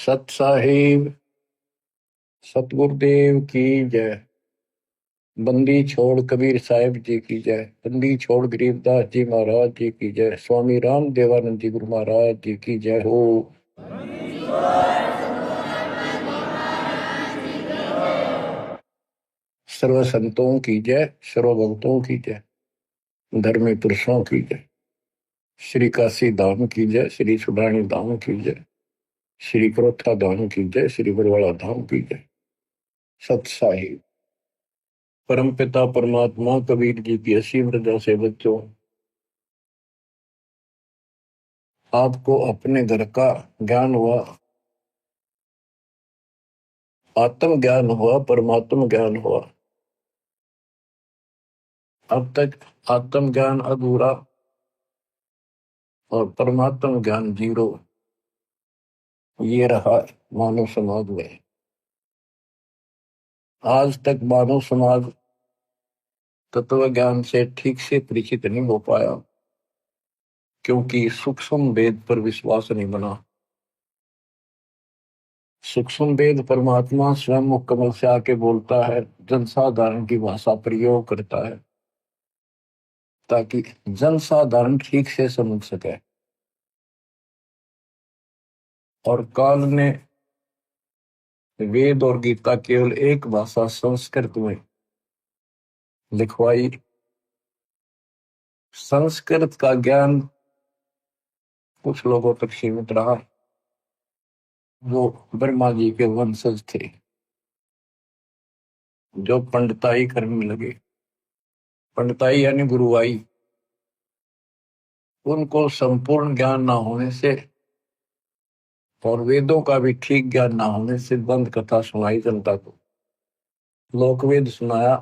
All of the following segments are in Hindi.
सत साहिब सतगुरुदेव की जय। बंदी छोड़ कबीर साहिब जी की जय। बंदी छोड़ गरीबदास जी महाराज जी की जय। स्वामी राम देवानंद जी गुरु महाराज जी की जय हो। सर्व संतों की जय, सर्व भक्तों की जय, धर्मी पुरुषों की जय। श्री काशी धाम की जय, श्री सुडानी धाम की जय, श्री क्रोथा धाम की जय, श्री बरवाड़ा धाम की जय। सत साहिब परम पिता परमात्मा कबीर जी की असीम रजा से बच्चों, आपको अपने घर का ज्ञान हुआ, आत्म ज्ञान हुआ, परमात्म ज्ञान हुआ। अब तक आत्म ज्ञान अधूरा और परमात्म ज्ञान जीरो, ये रहा मानव समाज में। आज तक मानव समाज तत्व ज्ञान से ठीक से परिचित नहीं हो पाया, क्योंकि सूक्ष्म वेद पर विश्वास नहीं बना। सूक्ष्म वेद परमात्मा स्वयं मुख कमल से आके बोलता है, जनसाधारण की भाषा प्रयोग करता है, ताकि जनसाधारण ठीक से समझ सके। और काल ने वेद और गीता केवल एक भाषा संस्कृत में लिखवाई। संस्कृत का ज्ञान कुछ लोगों तक सीमित रहा, वो ब्रह्मा जी के वंशज थे जो पंडिताई करने लगे। पंडिताई यानी गुरुवाई। उनको संपूर्ण ज्ञान ना होने से और वेदों का भी ठीक ज्ञान ना होने से दंत कथा सुनाई जनता को। लोकवेद सुनाया।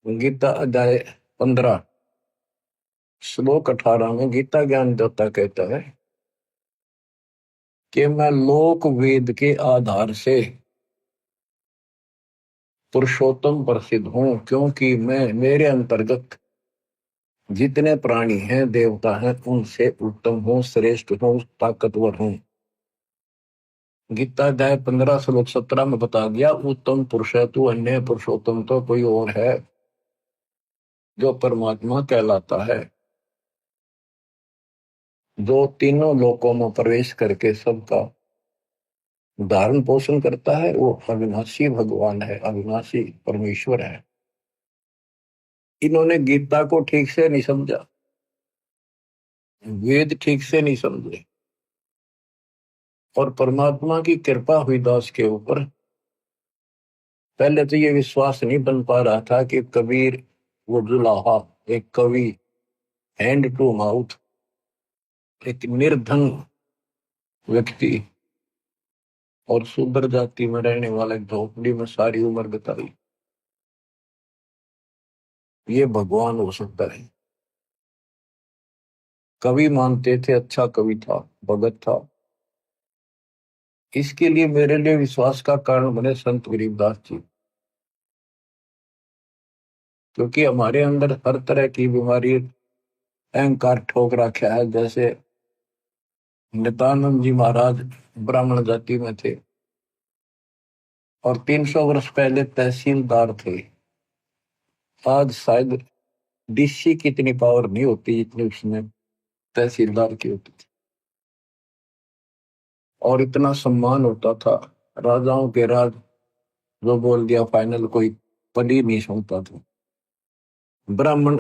गीता अध्याय 15 श्लोक 18 में गीता ज्ञान देवता कहता है कि मैं लोक वेद के आधार से पुरुषोत्तम प्रसिद्ध हूं, क्योंकि मैं मेरे अंतर्गत जितने प्राणी हैं, देवता हैं, उनसे उत्तम हूं, श्रेष्ठ हूं, ताकतवर हूं। गीता अध्याय 15 श्लोक 17 में बता दिया, उत्तम पुरुष है तू, अन्य पुरुषोत्तम तो कोई और है जो परमात्मा कहलाता है, जो तीनों लोकों में प्रवेश करके सबका धारण पोषण करता है। वो अविनाशी भगवान है, अविनाशी परमेश्वर है। इन्होंने गीता को ठीक से नहीं समझा, वेद ठीक से नहीं समझे, और परमात्मा की कृपा हुई दास के ऊपर। पहले तो ये विश्वास नहीं बन पा रहा था कि कबीर वो जुलाहा, एक कवि, हैंड टू माउथ, एक निर्धन व्यक्ति और शूद्र जाति में रहने वाले झोपड़ी में सारी उम्र बिताई, ये भगवान हो सकता है। कवि मानते थे, अच्छा कवि था, भगत था। इसके लिए मेरे लिए विश्वास का कारण बने संत गरीबदास जी, क्योंकि हमारे अंदर हर तरह की बीमारी अहंकार ठोक रखा है। जैसे नित्यानंद जी महाराज ब्राह्मण जाति में थे और 300 वर्ष पहले तहसीलदार थे। आज शायद डीसी की इतनी पावर नहीं होती जितनी उसमें तहसीलदार की होती थी, और इतना सम्मान होता था। राजाओं के राज जो बोल दिया फाइनल, कोई पद ही नहीं सुनता था। ब्राह्मण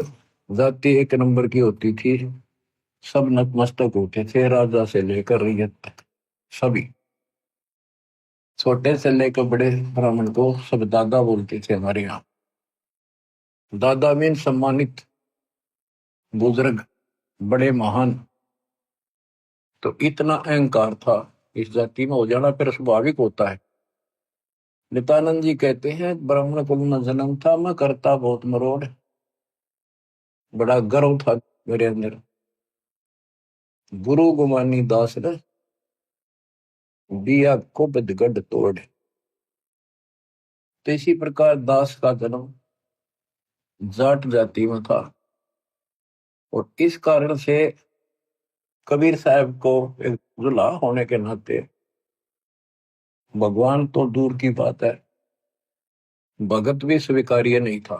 जाति एक नंबर की होती थी, सब नतमस्तक होते थे, राजा से लेकर रैयत तक सभी। छोटे से लेकर बड़े ब्राह्मण को सब दादा बोलते थे हमारे यहाँ। दादा मीन सम्मानित, बुजुर्ग, बड़े महान। तो इतना अहंकार था इस जाति में हो जाना फिर स्वाभाविक होता है। नित्यानंद जी कहते हैं, ब्राह्मण कुल में जन्म था, मैं करता बहुत मरोड़, बड़ा गर्व था मेरे अंदर। गुरु गुमानी दास ने दिया को बदगढ़ तोड़। तो इसी प्रकार दास का जन्म जाट जाति में था, और इस कारण से कबीर साहब को एक दूल्हा होने के नाते भगवान तो दूर की बात है, भगत भी स्वीकार्य नहीं था।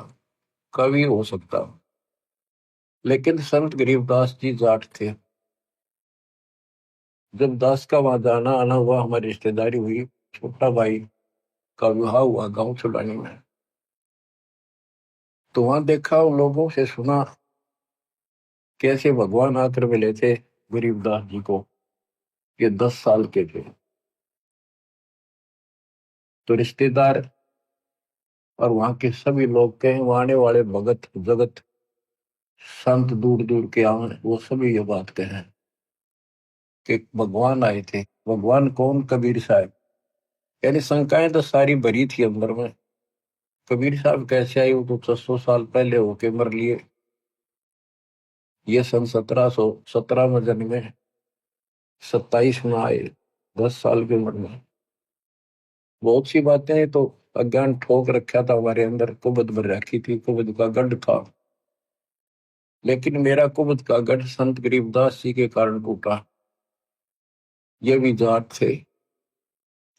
कवि हो सकता, लेकिन संत गरीबदास जी जाट थे। जब दास का वहां जाना आना हुआ, हमारी रिश्तेदारी हुई, छोटा भाई का विवाह हुआ गांव छुड़ानी में, तो वहां देखा, उन लोगों से सुना कैसे भगवान आकर मिले थे गरीबदास जी को। ये 10 साल के थे। तो रिश्तेदार और वहां के सभी लोग कहें, वहां आने वाले भगत जगत संत दूर दूर के आए, वो सभी ये बात कहें कि भगवान आए थे। भगवान कौन? कबीर साहब। यानी शंकाएं तो सारी भरी थी अंदर में। कबीर साहब कैसे आए? वो तो 600 साल पहले होके मर लिए। ये सन 1717 में जन्मे, 27 में आए, 10 साल की उम्र में। बहुत सी बातें तो अज्ञान ठोक रखा था हमारे अंदर, कुबद भर रखी थी, कुबद का गढ़ था। लेकिन मेरा कुबद का गढ़ संत गरीबदास जी के कारण टूटा। ये भी जाट थे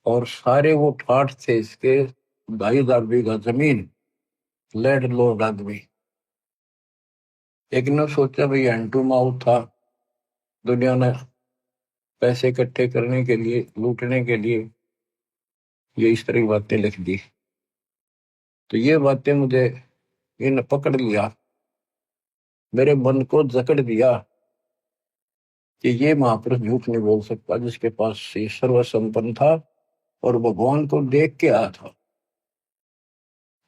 और सारे वो ठाठ थे इसके, 2,500 बीघा जमीन, लैंड लॉर्ड आदमी। एक ने सोचा भाई हैंड टू माउथ था, दुनिया ने पैसे इकट्ठे करने के लिए, लूटने के लिए ये इस तरह की बातें लिख दी। तो ये बातें मुझे इन पकड़ लिया, मेरे मन को जकड़ दिया कि ये महापुरुष झूठ नहीं बोल सकता, जिसके पास ये सर्वसंपन्न था और भगवान को देख के आया था।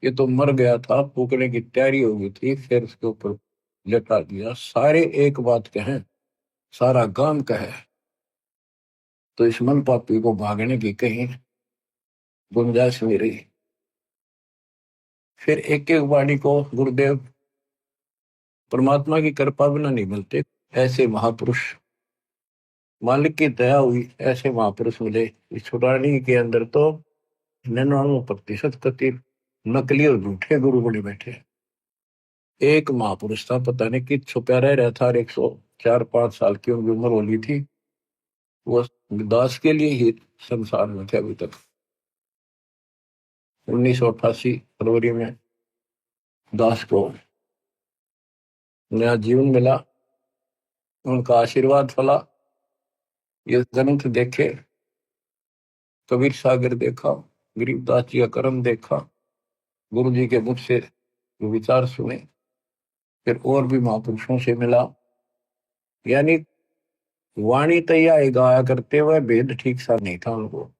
ये तो मर गया था, फूकने की तैयारी हो गई थी, फिर उसके ऊपर लटा दिया। सारे एक बात कहें, सारा गांव कहे, तो इस मन पापी को भागने की कहीं गुंजाइश नहीं रही। फिर एक एक वाणी को गुरुदेव, परमात्मा की कृपा बिना नहीं मिलते ऐसे महापुरुष, मालिक की दया हुई ऐसे महापुरुष मिले। इस छुड़ानी के अंदर तो 99% कति नकली और झूठे गुरु बने बैठे। एक महापुरुष था, पता नहीं कि छुपा रह था, 104-105 साल की उनकी उम्र होनी थी। वो दास के लिए ही संसार में थे अभी तक। 1988 फरवरी में दास को नया जीवन मिला, उनका आशीर्वाद फला। ये ग्रंथ देखे, कबीर सागर देखा, गरीबदास जी का कर्म देखा, गुरु जी के मुख से विचार सुने, फिर और भी महापुरुषों से मिला। यानी वाणी तैयार गाया करते हुए भेद ठीक सा नहीं था उनको।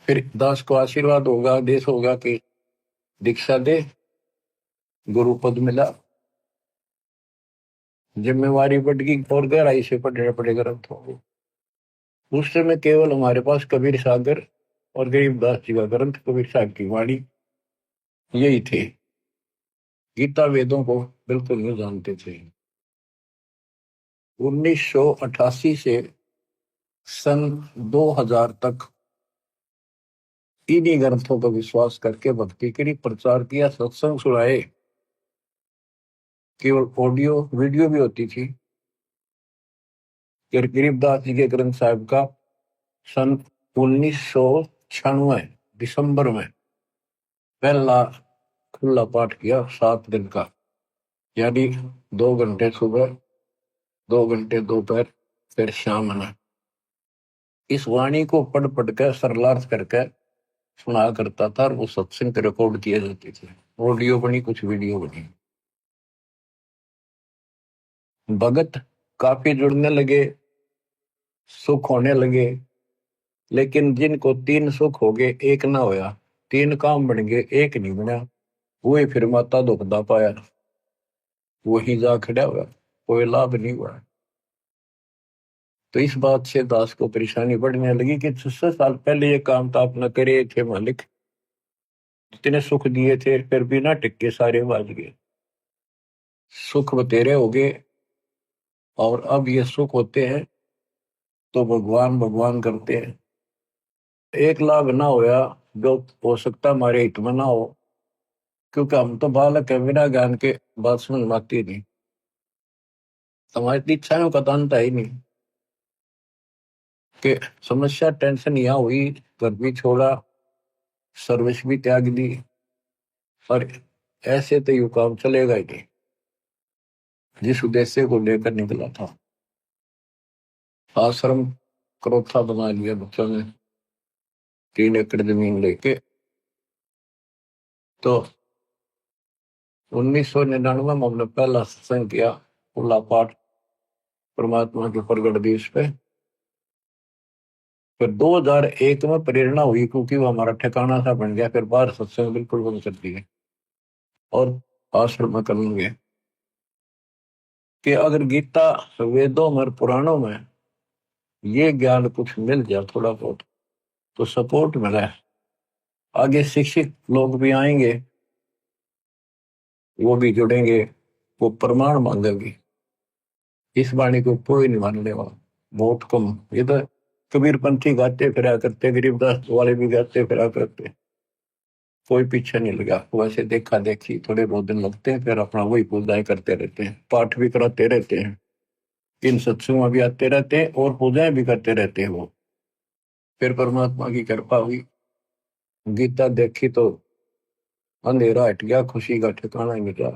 फिर दास को आशीर्वाद होगा, आदेश होगा कि दीक्षा दे, गुरु पद मिला, जिम्मेवारी बढ़ गई और गहराई से पढ़ने पड़े ग्रंथों को। उस समय केवल हमारे पास कबीर सागर और गरीबदास जी का ग्रंथ, कबीर साहब की वाणी, यही थे। गीता वेदों को बिल्कुल नहीं जानते थे। 1988 से सन 2000 तक इन्हीं ग्रंथों पर विश्वास करके भक्ति करी, प्रचार किया, सत्संग सुनाए। केवल ऑडियो वीडियो भी होती थी। गरीबदास जी के ग्रंथ साहब का सन 1996 दिसंबर में पहला खुला पाठ किया, 7 दिन का। यानी 2 घंटे सुबह, 2 घंटे दोपहर, फिर शाम में। इस वाणी को पढ़ पढ़ कर सरलार्थ करके सुना करता था, और वो सत्संग रिकॉर्ड किए जाते थे। ऑडियो बनी, कुछ वीडियो बनी। भगत काफी जुड़ने लगे, सुख होने लगे। लेकिन जिनको 3 सुख हो गए, एक ना होया, 3 काम बन गए, एक नहीं बना, वही फिर माता दुखदा पाया, वही जा खड़ा हुआ, कोई लाभ नहीं हुआ। तो इस बात से दास को परेशानी बढ़ने लगी कि 600 साल पहले ये काम तो आप न करे थे मालिक, जितने सुख दिए थे फिर भी ना टिक्के, सारे बाज गए, सुख बतेरे हो गए। और अब ये सुख होते हैं तो भगवान भगवान करते हैं। एक लाभ ना होया, जो हो सकता हमारे हित में ना हो, क्योंकि हम तो बालक है, बिना ज्ञान के बात समझ में आती नहीं। हमारी इच्छाओं का तो अंत है ही नहीं कि समस्या टेंशन यहाँ हुई, घर भी छोड़ा, सर्विस भी त्याग दी, और ऐसे तो यू काम चलेगा ही नहीं। जिस उद्देश्य को लेकर निकला था, आश्रम क्रोथा बना लिया बच्चों ने, 3 एकड़ जमीन लेके। तो 1999 में हमने पहला सत्संग किया, खुला पाठ परमात्मा के प्रगट दिवस पे। फिर 2001 में प्रेरणा हुई, क्योंकि वो हमारा ठिकाना सा बन गया। फिर बाहर सत्संग बिल्कुल बंद कर दिए और आश्रम में करेंगे कि अगर गीता, वेदों में, पुराणों में ये ज्ञान कुछ मिल जाए थोड़ा बहुत, तो सपोर्ट मिला है, आगे शिक्षित लोग भी आएंगे, वो भी जुड़ेंगे, वो प्रमाण मांगेंगे। इस वाणी को कोई नहीं मानने वाला, बहुत कम। ये तो कबीरपंथी गाते फिरा करते, गरीबदास वाले भी गाते फिरा करते, कोई पीछे नहीं लगा। वैसे देखा देखी थोड़े बहुत दिन लगते हैं, फिर अपना वही पूजाएं करते रहते हैं, पाठ भी कराते रहते हैं, इन सत्संगों में भी आते रहते हैं और पूजाएं भी करते रहते हैं वो। फिर परमात्मा की कृपा हुई, गीता देखी तो अंधेरा हट गया, खुशी का ठिकाना ही मिला।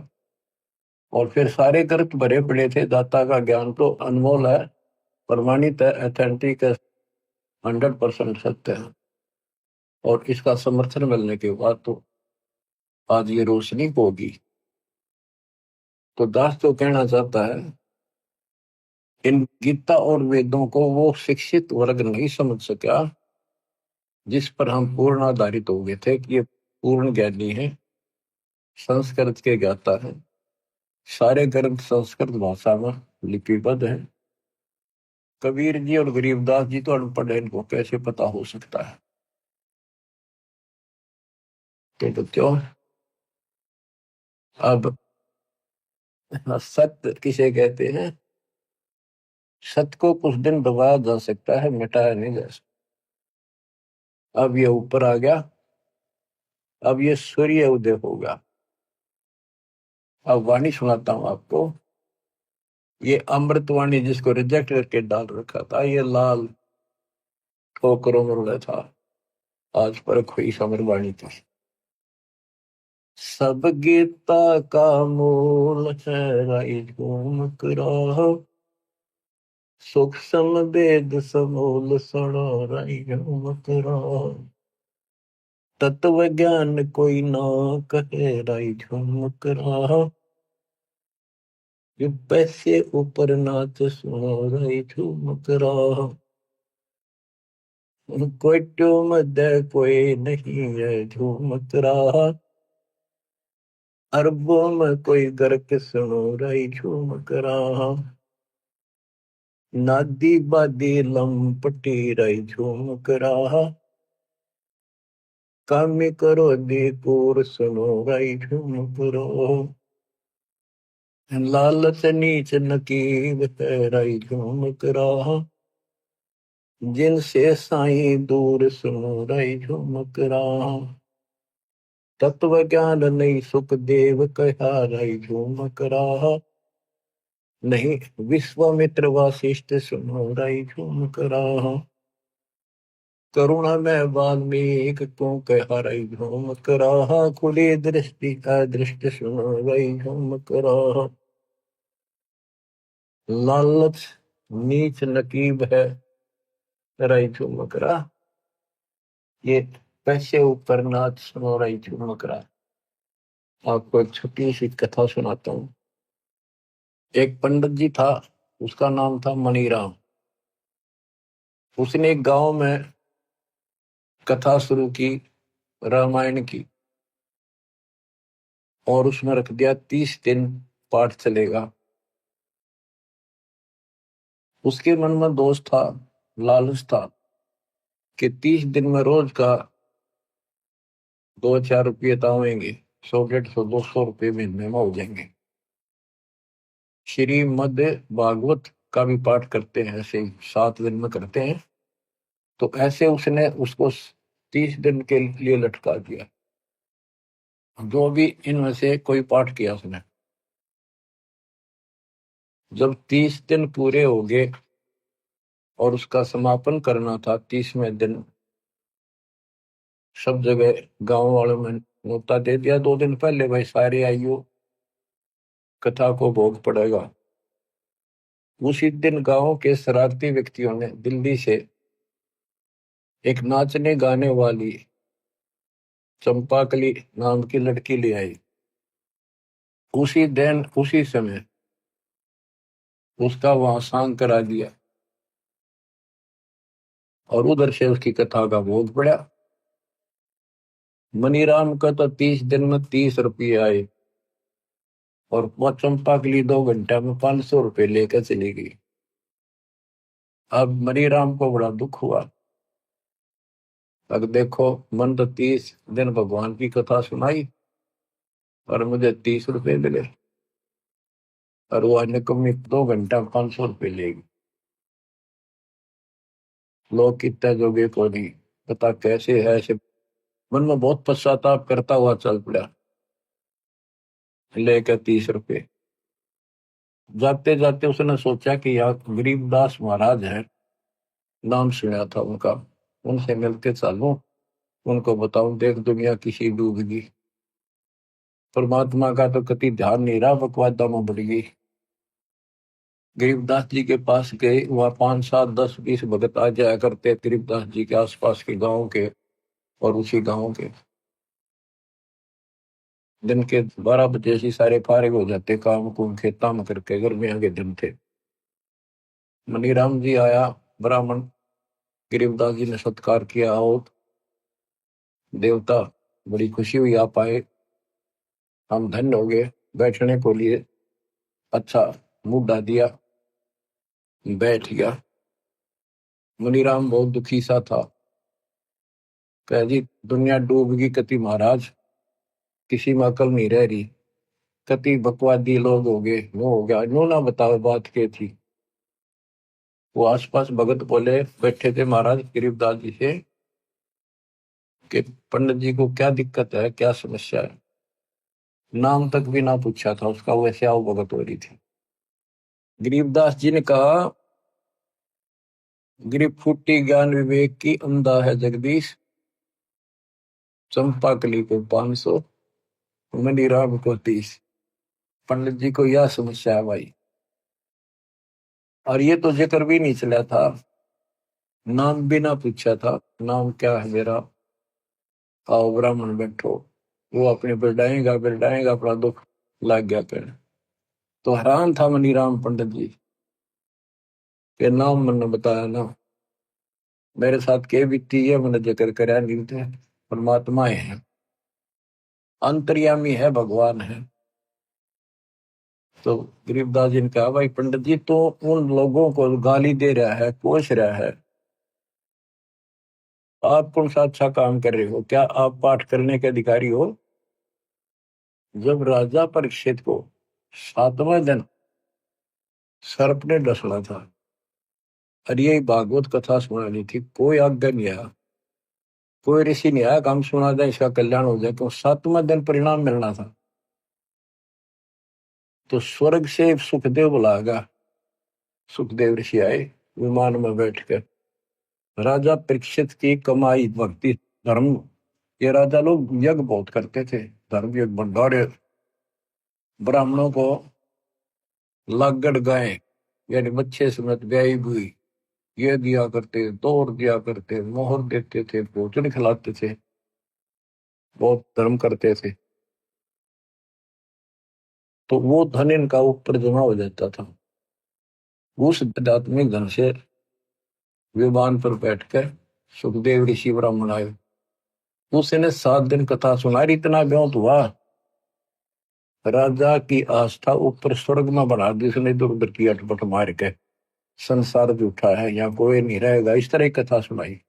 और फिर सारे ग्रंथ भरे पड़े थे, दाता का ज्ञान तो अनमोल है, प्रमाणित है, अथेंटिक है, 100% सत्य है। और इसका समर्थन मिलने के बाद तो आज ये रोशनी होगी। तो दास तो कहना चाहता है, इन गीता और वेदों को वो शिक्षित वर्ग नहीं समझ सका, जिस पर हम पूर्ण आधारित हो गए थे कि ये पूर्ण ज्ञानी है, संस्कृत के ज्ञाता है, सारे ग्रंथ संस्कृत भाषा में लिपिबद्ध है। कबीर जी और गरीबदास जी तो अनपढ़ है, इनको कैसे पता हो सकता है? तो क्यों? अब सत्य किसे कहते हैं? सत्य को कुछ दिन दबाया जा सकता है, मिटाया नहीं जा सकता। अब ये ऊपर आ गया, अब ये सूर्य उदय होगा। अब वाणी सुनाता हूं आपको। ये अमृतवाणी जिसको रिजेक्ट करके डाल रखा था, ये लाल ठोकरों में रुला था, आज पर कोई समरवाणी थी। सब गीता का मूल है, राई झूम करो, सुख सम वेद समूल सुनो, राई झूम करो। तत्व ज्ञान कोई ना कहे, राई झूम करो, ये पैसे ऊपर नाच सुनो, राई झूम करो। कोई ट्यूम दे कोई नहीं है, झूम करो, अरबों में कोई गर्क सुनो, राई झूम करो। नादी बादी लंपटी, राई झूम करो, कामी करो दी पूर सुनो, राई झूम करो। लालच नीच नकीब है, राई झूम करो, जिनसे साईं दूर सुनो, राई झूम करो। तत्व ज्ञान नहीं सुख देव कहा, राई झूम करो, नहीं विश्वामित्र वासिष्ठ सुनो, राई झूम करो। करुणा में वाल्मीकि को कहा, राई झूम करो, खुली दृष्टि अदृष्ट सुनो, राई झूम करो। लालच नीच नकीब है, राई झूम करा, ये पैसे ऊपर नाच सुनो, राई झूम करा। आपको एक छोटी सी कथा सुनाता हूँ। एक पंडित जी था, उसका नाम था मनीराम। उसने एक गांव में कथा शुरू की, रामायण की, और उसमें रख दिया 30 दिन पाठ चलेगा। उसके मन में दोष था, लालच था कि 30 दिन में रोज का 2-4 रुपये तो आएंगे, 100, 150, 200 रुपये महीने में हो जाएंगे। श्रीमद् भागवत का भी पाठ करते हैं, ऐसे 7 दिन में करते हैं। तो ऐसे उसने उसको 30 दिन के लिए लटका दिया। जो भी इनमें से कोई पाठ किया उसने, जब 30 दिन पूरे हो गए और उसका समापन करना था 30वें दिन, सब जगह गांव वालों ने न्योता दे दिया 2 दिन पहले, भाई सारे आइयो, कथा को भोग पड़ेगा। उसी दिन गांव के शरारती व्यक्तियों ने दिल्ली से एक नाचने गाने वाली चंपाकली नाम की लड़की ले आई। उसी दिन उसी समय उसका वहां सांग करा दिया और उधर से उसकी कथा का भोग पड़ा। मनीराम का तो 30 दिन में 30 रुपये आए और वो चंपा के लिए 2 घंटे में 500 रुपये लेकर चली गई। अब मनीराम को बड़ा दुख हुआ। अब देखो, मन तो 30 दिन भगवान की कथा सुनाई और मुझे 30 रुपये मिले, और वो निकम्मी 2 घंटा में 500 रुपये लेगी। लोग कितने जोगे को नहीं पता कैसे है ऐसे। मन में बहुत पश्चाताप करता हुआ चल पड़ा, लेकर 30 रुपये। जाते जाते उसने सोचा कि यार गरीबदास महाराज है, नाम सुना था उनका, उनसे मिलते चलूं, उनको बताऊं देख दुनिया किसी डूबगी, परमात्मा का तो कति ध्यान नहीं रहा, बकवादा में बढ़ गई। गरीबदास जी के पास गए, वहां 5 7 10 20 भगत आ जाया करते गरीबदास जी के आसपास के गांव के और उसी गांव के। दिन के 12 बजे से सारे फारिग हो जाते काम कुम खेता में करके, गर्मियों के दिन थे। मनीराम जी आया, ब्राह्मण गरीबदास जी ने सत्कार किया, आओ देवता, बड़ी खुशी हुई आप आए, हम धन्य हो गए, बैठने को लिए अच्छा मुद्दा दिया, बैठ गया। मनीराम बहुत दुखी सा था, कह जी दुनिया डूबगी कति महाराज, किसी में अकल नहीं रह रही, कति बकवादी लोग हो गए, वो हो गया, नो ना बताओ बात क्या थी। वो आसपास भगत बोले बैठे थे महाराज गरीबदास जी से कि पंडित जी को क्या दिक्कत है, क्या समस्या है। नाम तक भी ना पूछा था उसका, वैसे आओ भगत हो रही थी। गरीबदास जी ने कहा, गरीब फूटी ज्ञान विवेक की, अंधा है जगदीश, चंपा कली को 500, मनीराम को 30। पंडित जी को यह समस्या है भाई, और ये तो जिक्र भी नहीं चला था, नाम भी ना पूछा था, नाम क्या है मेरा, आओ ब्राह्मण बैठो। वो अपने बिरडाएगा बिरडाएगा, अपना दुख लग गया कहने। तो हैरान था मनीराम पंडित जी के नाम मैंने बताया ना, मेरे साथ के बीती है मैंने जिक्र कराया नहीं थे, परमात्मा है, अंतर्यामी है, भगवान है। तो गरीबदास जी ने कहा, भाई पंडित जी तो उन लोगों को गाली दे रहा है, कोस रहा है, आप कौन सा अच्छा काम कर रहे हो, क्या आप पाठ करने के अधिकारी हो। जब राजा परीक्षित को 7वें दिन सर्प ने डसना था और यही भागवत कथा सुनानी थी, कोई आज्ञा नहीं आया, कोई ऋषि नहीं आया काम सुना दे इसका कल्याण हो जाए, तो 7वें दिन परिणाम मिलना था। तो स्वर्ग से सुखदेव बुलाएगा, सुखदेव ऋषि आए विमान में बैठकर, राजा परीक्षित की कमाई भक्ति धर्म, ये राजा लोग यज्ञ बहुत करते थे, धर्म यज्ञ भंडारे, ब्राह्मणों को लागड़ गाय यानी बच्चे समेत ब्याई हुई ये दिया करते, तोड़ दिया करते, मोहर देते थे, भोजन खिलाते थे, बहुत धर्म करते थे। तो वो धन इनका ऊपर जमा हो जाता था। उस आध्यात्मिक धन से विमान पर बैठकर सुखदेव ऋषि ब्राह्मण आए, उसने 7 दिन कथा सुनाई, इतना व्योत हुआ, राजा की आस्था ऊपर स्वर्ग में बढ़ा दी उसने, इधर उधर की अटपट मार के, संसार झूठा है, यहाँ कोई नहीं रहेगा, इस तरह की कथा सुनाई।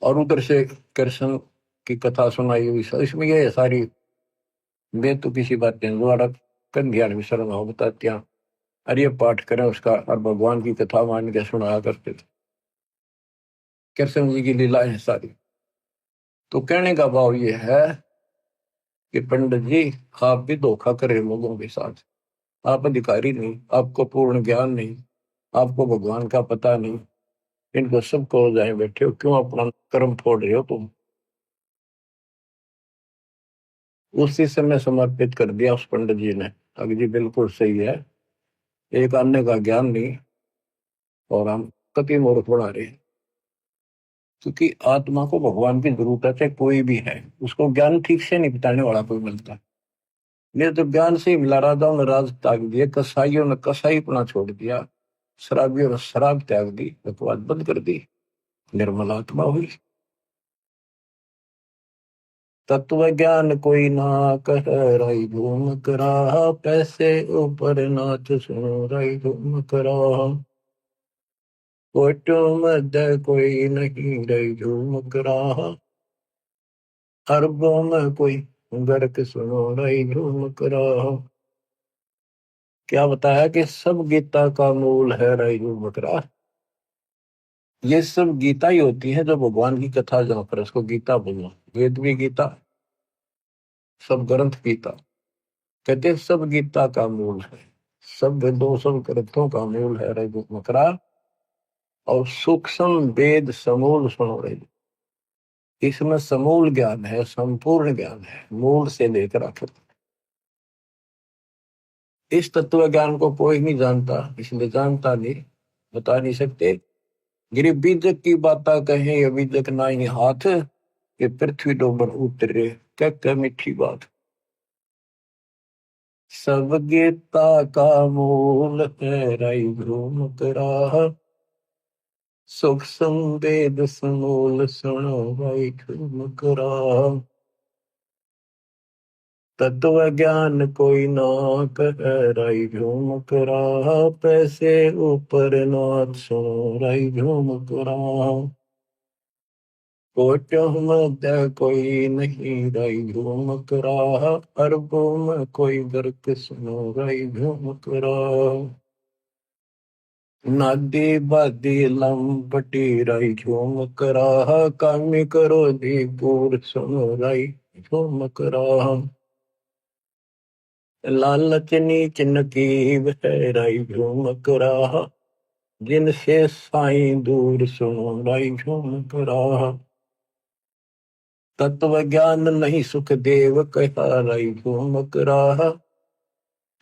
और उधर से कृष्ण की कथा सुनाई हुई, इसमें ये सारी मैं तो किसी बात नहीं द्वारा कंध्या विशरण हो बताते हैं, अरे पाठ करें उसका, और भगवान की कथा मान के सुनाया करते थे, कृष्ण जी की लीलाएं सारी। तो कहने का भाव ये है कि पंडित जी आप भी धोखा करें लोगों के साथ, आप अधिकारी नहीं, आपको पूर्ण ज्ञान नहीं, आपको भगवान का पता नहीं, इनको सबको जाए बैठे हो, क्यों अपना कर्म फोड़ रहे हो तुम? उसी समय समर्पित कर दिया उस पंडित जी ने। अभी जी बिल्कुल सही है, एक अन्य का ज्ञान नहीं और हम कति मूर्ख बना रहे हैं। क्योंकि आत्मा को भगवान की जरूरत है, चाहे कोई भी है, उसको ज्ञान ठीक से नहीं बताने वाला कोई मिलता। नहीं तो ज्ञान से ही मिला, राजाओं ने राज त्याग दिए, कसाईयों ने कसाईपना छोड़ दिया, शराबियों ने शराब त्याग दी, बकवास बंद कर दी, निर्मल आत्मा हुई। तत्व ज्ञान कोई ना कह, राई घूम करा, पैसे ऊपर नाच सुनो, राई घूम करा, कोटो मध्य कोई नहीं, राई झूम करा, अरबों में कोई गर्क सुनो, राई झूम करा। क्या बताया कि सब गीता का मूल है राई झूम करा। ये सब गीता ही होती है जो भगवान की कथा, जहां पर इसको गीता बोलना, वेद भी गीता, सब ग्रंथ गीता। कहते हैं सब गीता का मूल है, सब वेदों सब ग्रंथों का मूल है रे मकरा, और सूक्ष्म वेद समूल सुनो रे। इसमें समूल ज्ञान है, संपूर्ण ज्ञान है, मूल से लेकर आखिर। इस तत्व ज्ञान को कोई नहीं जानता, इसलिए जानता नहीं, बता नहीं सकते। गिरी बीजक की बाता कहे, ये बीजक ना ही हाथ, ये पृथ्वी डोबर उतरे, क्या मीठी बात। सब गीता का मूल है राई भ्रूम करा, सुख संवेद समूल सुनो राई भ्रूम करा, तत्व ज्ञान कोई ना कह, राई भ्रूम करा, पैसे ऊपर नाथ सुनो, राई भ्रूम करा, कोटों मध्य कोई नहीं, राई भ्रूम करा, अरबों में कोई गर्क सुनो, राई भ्रूम करा, नादी बादी लंपटी, राई झूम करा, कामी करो दी पूर सुनो, राई झूम करा, लालच नीच नकीब है, राई झूम करा, जिनसे साईं दूर सुनो, राई झूम करा, तत्व ज्ञान नहीं सुख देव कहा, राई झूम करा,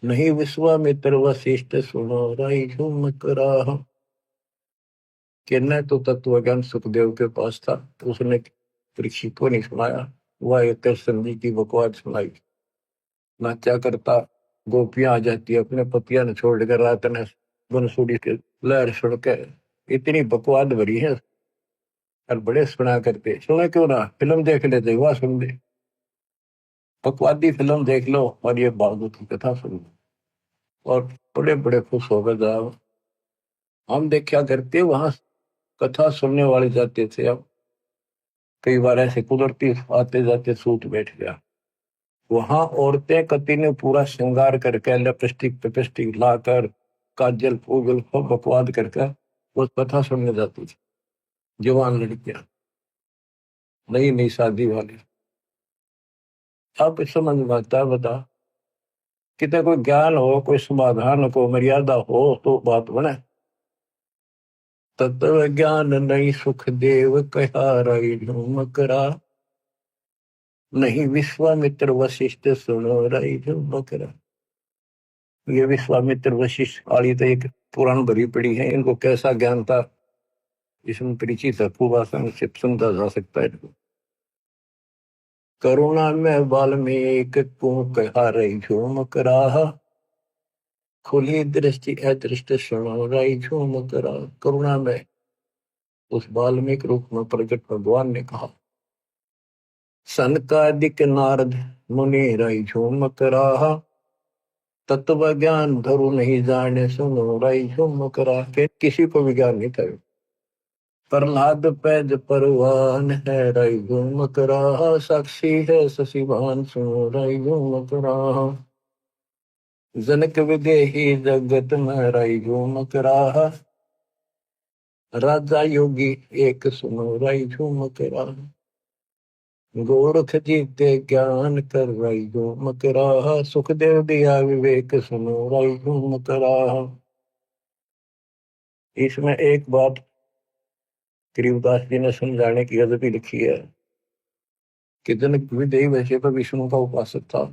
नहीं विश्वामित्र वशिष्ठ सुनो, राई झूम करा। कि न तो तत्व ज्ञान सुखदेव के पास था, तो उसने परीक्षित को नहीं सुनाया, वह एक कृष्ण जी की बकवास सुनाई। नाचा करता, गोपियां आ जाती, अपने पतिया ने छोड़कर रात ने बंसुरी के लहर सुन के, इतनी बकवाद भरी है। और बड़े सुना करते, सुने क्यों ना, फिल्म देख लेते, वह सुन ले, बकवादी फिल्म देख लो और ये भागवत की कथा सुन लो, और बड़े बड़े खुश होकर जाओ। हम देखा करते वहां, कथा सुनने वाले जाते थे, अब कई बार ऐसे कुदरती आते जाते सूत बैठ गया। वहां औरतें कति ने पूरा श्रृंगार करके, लिपस्टिक पिपस्टिक लाकर, काजल फूगल सब बकवाद करके वो कथा सुनने जाती थी। जवान लड़कियां, नई नई शादी वाली। अब समझ में आता है, बता, कितने कोई ज्ञान हो, कोई समाधान हो, मर्यादा हो तो बात बने। तत्व ज्ञान नहीं सुख देव कहा, राई झूम करा, नहीं विश्वामित्र वशिष्ठ सुनो, राई झूम करा। ये विश्वामित्र वशिष्ठ वाली तो एक पुराण भरी पड़ी है, इनको कैसा ज्ञान था इसमें परिचित है, खूब आसान से समझा जा सकता है। करुणा में वाल्मीकि को कहा, रही झूम करा, खुली दृष्टि अदृष्ट सुनो, रही झूम करा। करुणा में उस वाल्मीकि रूप में प्रकट भगवान ने कहा, सनकादिक नारद मुनि, रही झूम करा, तत्व ज्ञान धरु नहीं जाने सुनो, रही झूम करा। फिर किसी को भी ज्ञान नहीं था। प्रहलाद पैज परवान है, रई घूम करा, साक्षी है शशिभान सुनो, रई घूम करा। जनक विदेही जगत में, रई घूम करा, राजा योगी एक सुनो, रई झूम करा। गोरख जीते ज्ञान कर रही जो मकराहा, सुखदेव दिया विवेक सुनो रही जो मकराहा। इसमें एक बात गरीबदास जी ने समझाने की अदबी लिखी है कि जनक विदेह वैसे तो विष्णु का उपासक था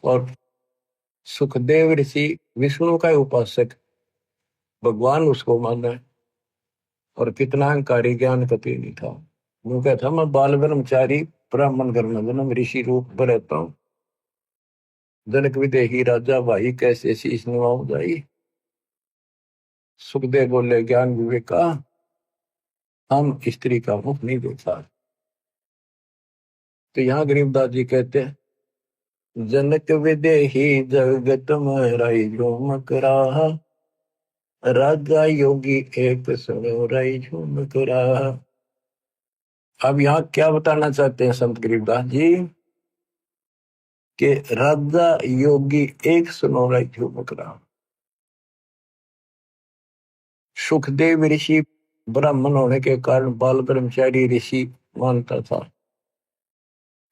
और सुखदेव ऋषि विष्णु का उपासक, भगवान उसको माना है। और कितना अहंकारी ज्ञान कति नहीं था। वो कहता मैं बाल ब्रह्मचारी ब्राह्मण घर में जन्म ऋषि रूप में रहता हूँ। जनक विदेही राजा भाई कैसे शीश निभाऊं जाई। सुखदेव बोले ज्ञान विवेक का हम स्त्री का मुख नहीं देखा। तो यहाँ गरीबदास जी कहते हैं जनक विदेही जगत में रही झूमक रहा, राजा योगी एक सुनो रही झूमक रहा। अब यहाँ क्या बताना चाहते हैं संत गरीबदास जी कि राजा योगी एक सुनो रही झूमक रहा। सुखदेव ऋषि ब्राह्मण होने के कारण बाल ब्रह्मचारी ऋषि मानता था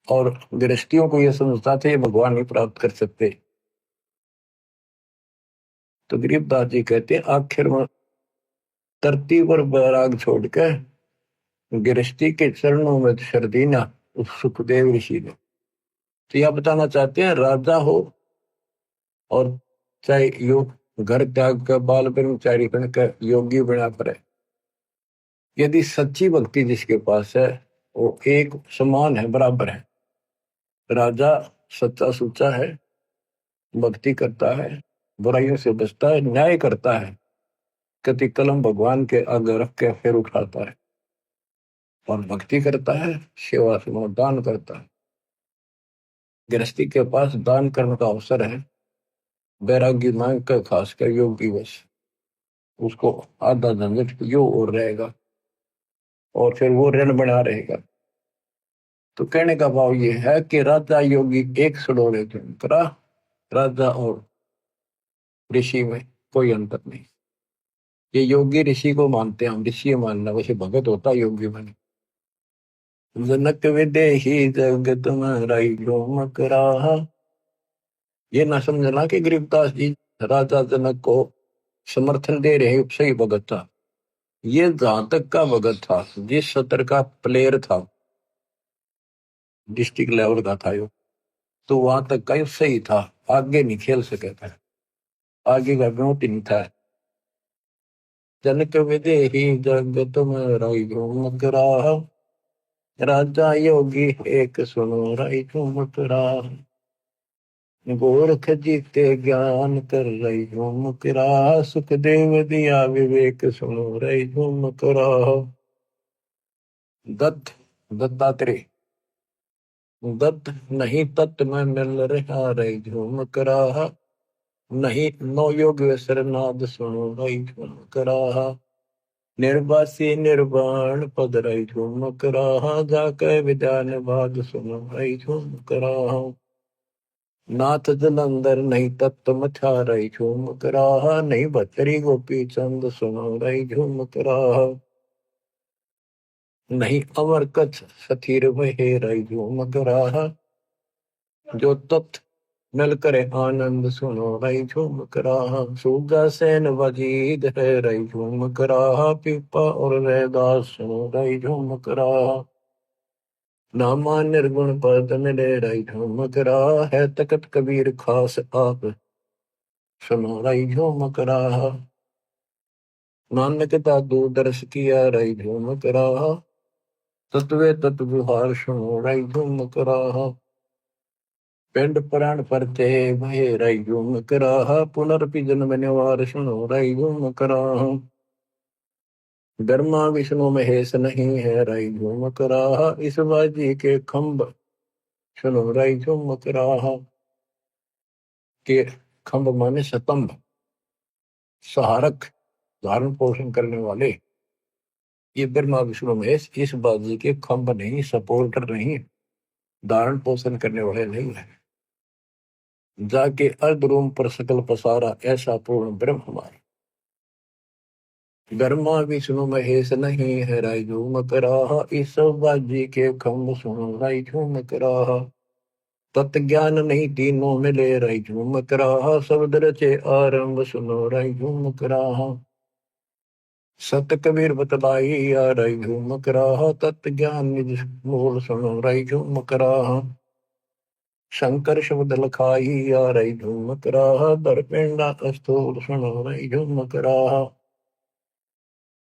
और गृहस्थियों को यह समझता था ये भगवान नहीं प्राप्त कर सकते। तो गरीबदास जी कहते आखिर में धरती पर बैराग छोड़ के गृहस्थी के चरणों में शर दीना उस सुखदेव ऋषि ने। तो यह बताना चाहते हैं राजा हो और चाहे योग घर त्याग कर बाल ब्रह्मचारी बनकर योगी बना पड़े, यदि सच्ची भक्ति जिसके पास है वो एक समान है, बराबर है। राजा सच्चा सुच्चा है, भक्ति करता है, बुराइयों से बचता है, न्याय करता है, कति कलम भगवान के आगे रख के फिर उठाता है और भक्ति करता है, सेवा से दान करता है। गृहस्थी के पास दान करने का अवसर है, बैरागी मांग कर खासकर योगी वश उसको आधा झंझट यो और रहेगा और फिर वो ऋण बना रहेगा। तो कहने का भाव ये है कि राजा योगी एक सड़ोरे करा, राजा और ऋषि में कोई अंतर नहीं। ये योगी ऋषि को मानते हैं, हम ऋषि मानना, वैसे भगत होता योगी बने। जनक विदेही जगत में रही झूमक रहा। ये ना समझना कि गरीबदास जी राजा जनक को समर्थन दे रहे सही भगत था। ये जहां तक का भगत था, जिस सत्र का प्लेयर था, डिस्ट्रिक्ट लेवल का था यो, तो वहां तक का सही था, आगे नहीं खेल सके था, आगे का ब्योट नहीं था। जनक विदेही जगत में रही झूमक रहा, राजा योगी एक सुनो रही झूमक रहा। गोरख जीते ज्ञान कर रही झूमक रहा, सुखदेव दिया विवेक सुनो रही झूमक रहा। दत्त दत्तात्रेय दत्त नहीं तत्व में मिल रहा रही झूमक रहा, नहीं नो योग नाद सुनो रही झूमक रहा। निर्वासी निर्वाण पद रही झूमक रहा, जाकर विद्यान बाद सुनो रही झूमक रहा। नाथ जलंधर नहीं तत्व मछा रही झूमक रहा, नहीं भतरी गोपी चंद सुनो रही झूमक रहा। नहीं अमर कच्छ सथीर वहे रही झूमक रहा, जो तत्व मिल करे आनंद सुनो रही झूमक रहा। सूगा सैन वजीद है रही झूमक रहा, पीपा और रैदास सुनो रही झूमक रहा। नामा निर्गुण पद मिले रही झूमक रहा, है तकत कबीर खास आप सुनो रही झूमक रहा। नानक दादू दर्श किया रही झूमक रहा, तत्वे तत्वहार सुनो रही झूमक रहा। पिंड प्राण परते भय रही झूमक रहा, पुनर्पि जन्म निवार सुनो रही झूमक रहा। ब्रह्मा विष्णु महेश नहीं है रही झूमक रहा, इस बाजी के खंभ सुनो रही झूमक रहा। के खंभ माने स्तंभ, सहारक, धारण पोषण करने वाले, ये ब्रह्मा विष्णु महेश इस बाजी के खंभ नहीं, सपोर्टर नहीं, धारण पोषण करने वाले नहीं है। जाके अर्ध रूम पर सकल पसारा, ऐसा पूर्ण ब्रह्म हमारा। ब्रह्मा विष्णु महेश नहीं है राय झूम कराहा, इस बाजी के खम्भ सुनो राय झूम कराहा। तत् ज्ञान नहीं तीनों मिले राय झूम कराहा, शब्द रचे आरंभ सुनो राय झूम कराहा। सत कबीर बतलाई आ राय झूम कराहा, तत् ज्ञान निज मूल सुनो राय झूम कराहा। शंकर शब्द लखाई आ राय झूम कराहा, दरपिंडा स्थूल सुनो राय झूम कराहा।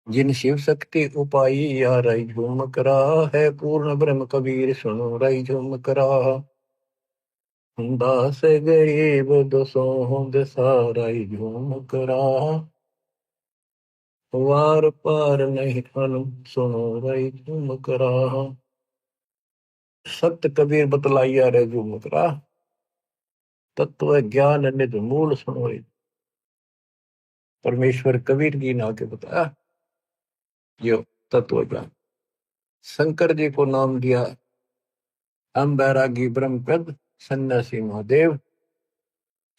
जिन शिव शक्ति उपाई या राई झूम करा, है पूर्ण ब्रह्म कबीर सुनो राई झूम करा। दास गरीब दसों दशा राई झूम करा, वार पार नहीं अनु सुनो राई झूम करा। सत्य कबीर बतलाइया रे झूम करा, तत्व ज्ञान निज मूल सुनो। परमेश्वर कबीर जी ने आके बताया यो तत्व ज्ञान। शंकर जी को नाम दिया हम बैरागी ब्रह्मपद सन्यासी महादेव।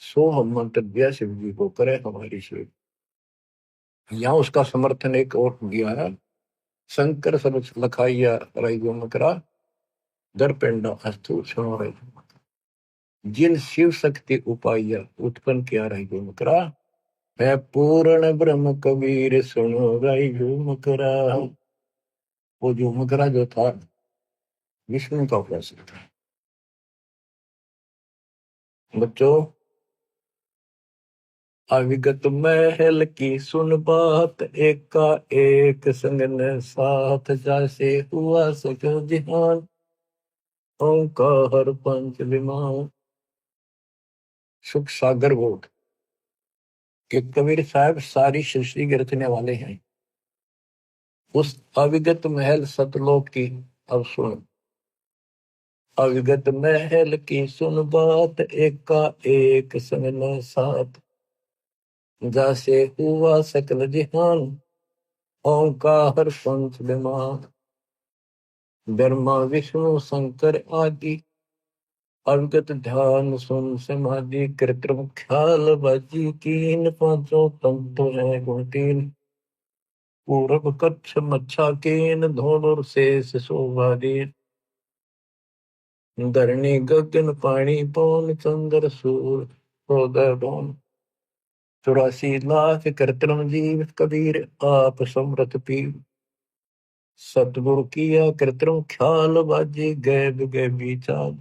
सो हम मंत्र दिया शिव जी को करे हमारी शिव। यहाँ उसका समर्थन एक और दिया है, शंकर सब लखाइया राई जो मकरा, दर पेंडा अस्तु सुनो राई। जिन शिव शक्ति उपाया उत्पन्न किया राई जो मकरा, है पूर्ण ब्रह्म कबीर सुनो राई जो मकरा। वो जो मकरा जो था विष्णु का उपासक था। बच्चों, अविगत महल की सुन बात, एक का एक संग न साथ, जैसे हुआ सको जिहान ओंकार पंच विमान। सुख सागर बोध कि कबीर साहब सारी सृष्टि के रचने वाले हैं। उस अविगत महल सतलोक की अब सुन। अविगत महल की सुन बात, एक का एक संग न साथ, जैसे हुआ सकल जिहान ओंकार पंच विमान। ब्रह्मा विष्णु शंकर आदि अविगत ध्यान सुन समाधि, कृत्रिम ख्याल बाजी कीन, पांचों तंतु है गुण तीन। पूरब कच्छ मच्छा केन, धोर शेष शोभादीन। धरणी गगन पानी पौन, चंद्र सूर्य हृदय भौन। 84 लाख कृत्रिम जीव, कबीर आप समृत पीव। सतगुरु किया कृत्रिम ख्याल बाजी, गैब गैबी चाल।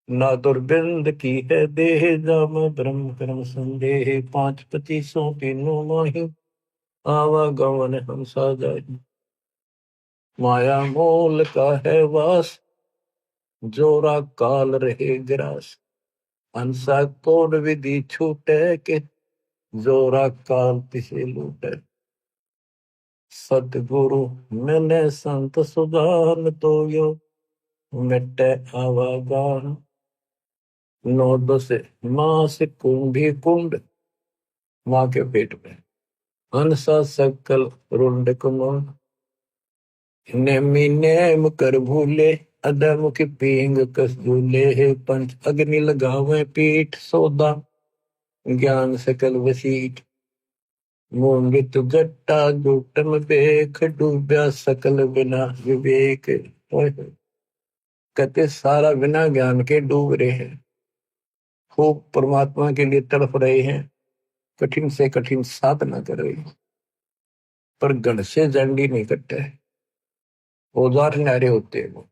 ना दुर्बिंद की है देह, जाम ब्रह्म कर्म संदेह। 5 25 तीनों माही, आवागमन हम साजाई। माया मोल का है वास, जोरा काल रहे ग्रास। अंसा कोड विधि छूटे के, जोरा काल तिसे लूटे। सतगुरु मैंने संत सुजान, तो यो मिटे आवागान। 9 10 मास कुंभी कुंड, माँ के पेट में। हंसा सकल रुंड कुमार, नेमी नेम कर भूले। अधमुख पींग कस झूले, पंच अग्नि लगावे पीठ। सौदा ज्ञान सकल वसीठ, मोंगित जट्टा जुटम बेख। डूब्या सकल बिना विवेक। कहते सारा बिना ज्ञान के डूब रहे हैं, खूब परमात्मा के लिए तड़प रहे हैं, कठिन से कठिन साधना कर रहे हैं, पर गढ़ से जंडी नहीं कटते। औजार न्यारे होते हैं वो।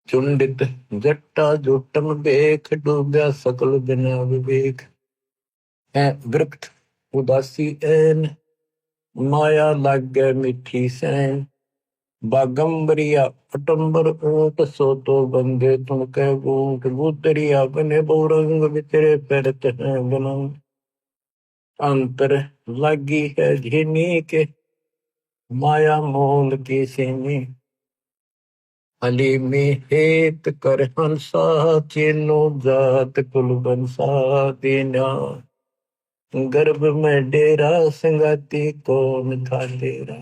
चुंडित जट्टा जुटम बेख, डूब्या सकल बिना विवेक। है विरक्त उदासी ऐन, माया लागे मिठी सैन। बागंबरिया अटंबर ऊट, सो तो बंदे तुम कह बूट। गुदरिया बने बहुरंग, बितरे पैरत हैं बनंग। अंतर लगी है घिनी के, माया मोल की सीनी। अली में हेत कर हंसा, चेलो जात कुल बंसा। दीना गर्भ में डेरा, संगाती कौन था तेरा।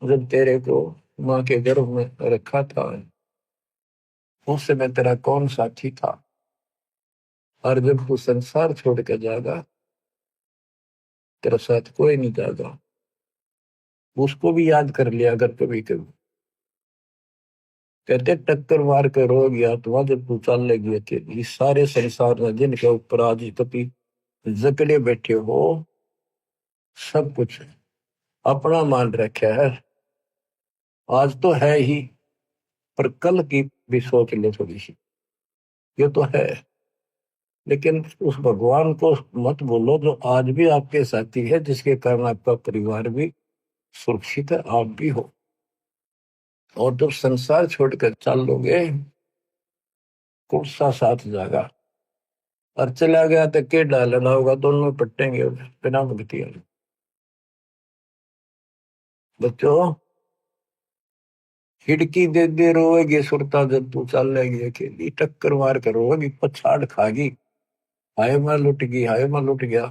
जब तेरे को माँ के गर्भ में रखा था, उस समय तेरा कौन साथी था। और जब तू संसार छोड़ के जाएगा, तेरा साथ कोई नहीं जागा। उसको भी याद कर लिया अगर कभी कभी। कहते टक्कर मार कर रो गया तो जब तू चल लगी अकेली, इस सारे संसार में जिनके ऊपर आज कभी जकड़े बैठे हो, सब कुछ अपना मान रखा है। आज तो है ही, पर कल की भी सोच ले थोड़ी सी। ये तो है, लेकिन उस भगवान को मत बोलो जो आज भी आपके साथी है, जिसके कारण आपका परिवार भी सुरक्षित है, आप भी हो। और जब संसार छोड़कर चल लोगे, कौन सा साथ जागा। और चला गया तो के डालना होगा, दोनों पट्टेंगे बिना भक्ति। बच्चों, खिड़की दे दे रोएगी सुरता जब तू चल लेगी अकेली, टक्कर मार कर रोएगी पछाड़ खागी। हाय मैं लुट गई, हाय मैं लुट गया,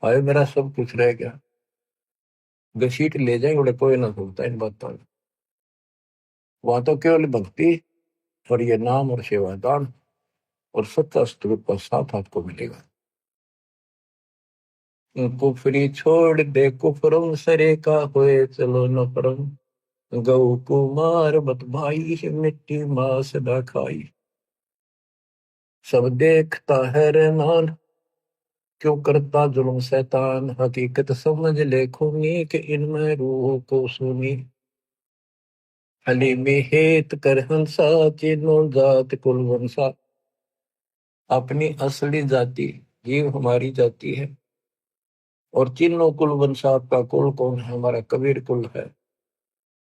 हाय मेरा सब कुछ रह गया। घसीट ले जाएंगे बड़े, कोई ना भूलता इन बातों में। वहां तो केवल भक्ति और ये नाम और सेवादान और सत्य स्तूप का साथ आपको मिलेगा। कुफरी छोड़ दे कुफरम सरे का होए चलो न परम, गौ कुमार मत भाई मिट्टी मास न खाई। सब देखता है रहमान, क्यों करता जुल्म शैतान, हकीकत समझ ले खूनी कि इनमें रूह को सुनी। अली में हेत कर हंसा, चिन्नो जात कुल वंशा। अपनी असली जाति जीव हमारी जाति है, और चिन्नो कुल वंशा। आपका कुल कौन है? हमारा कबीर कुल है।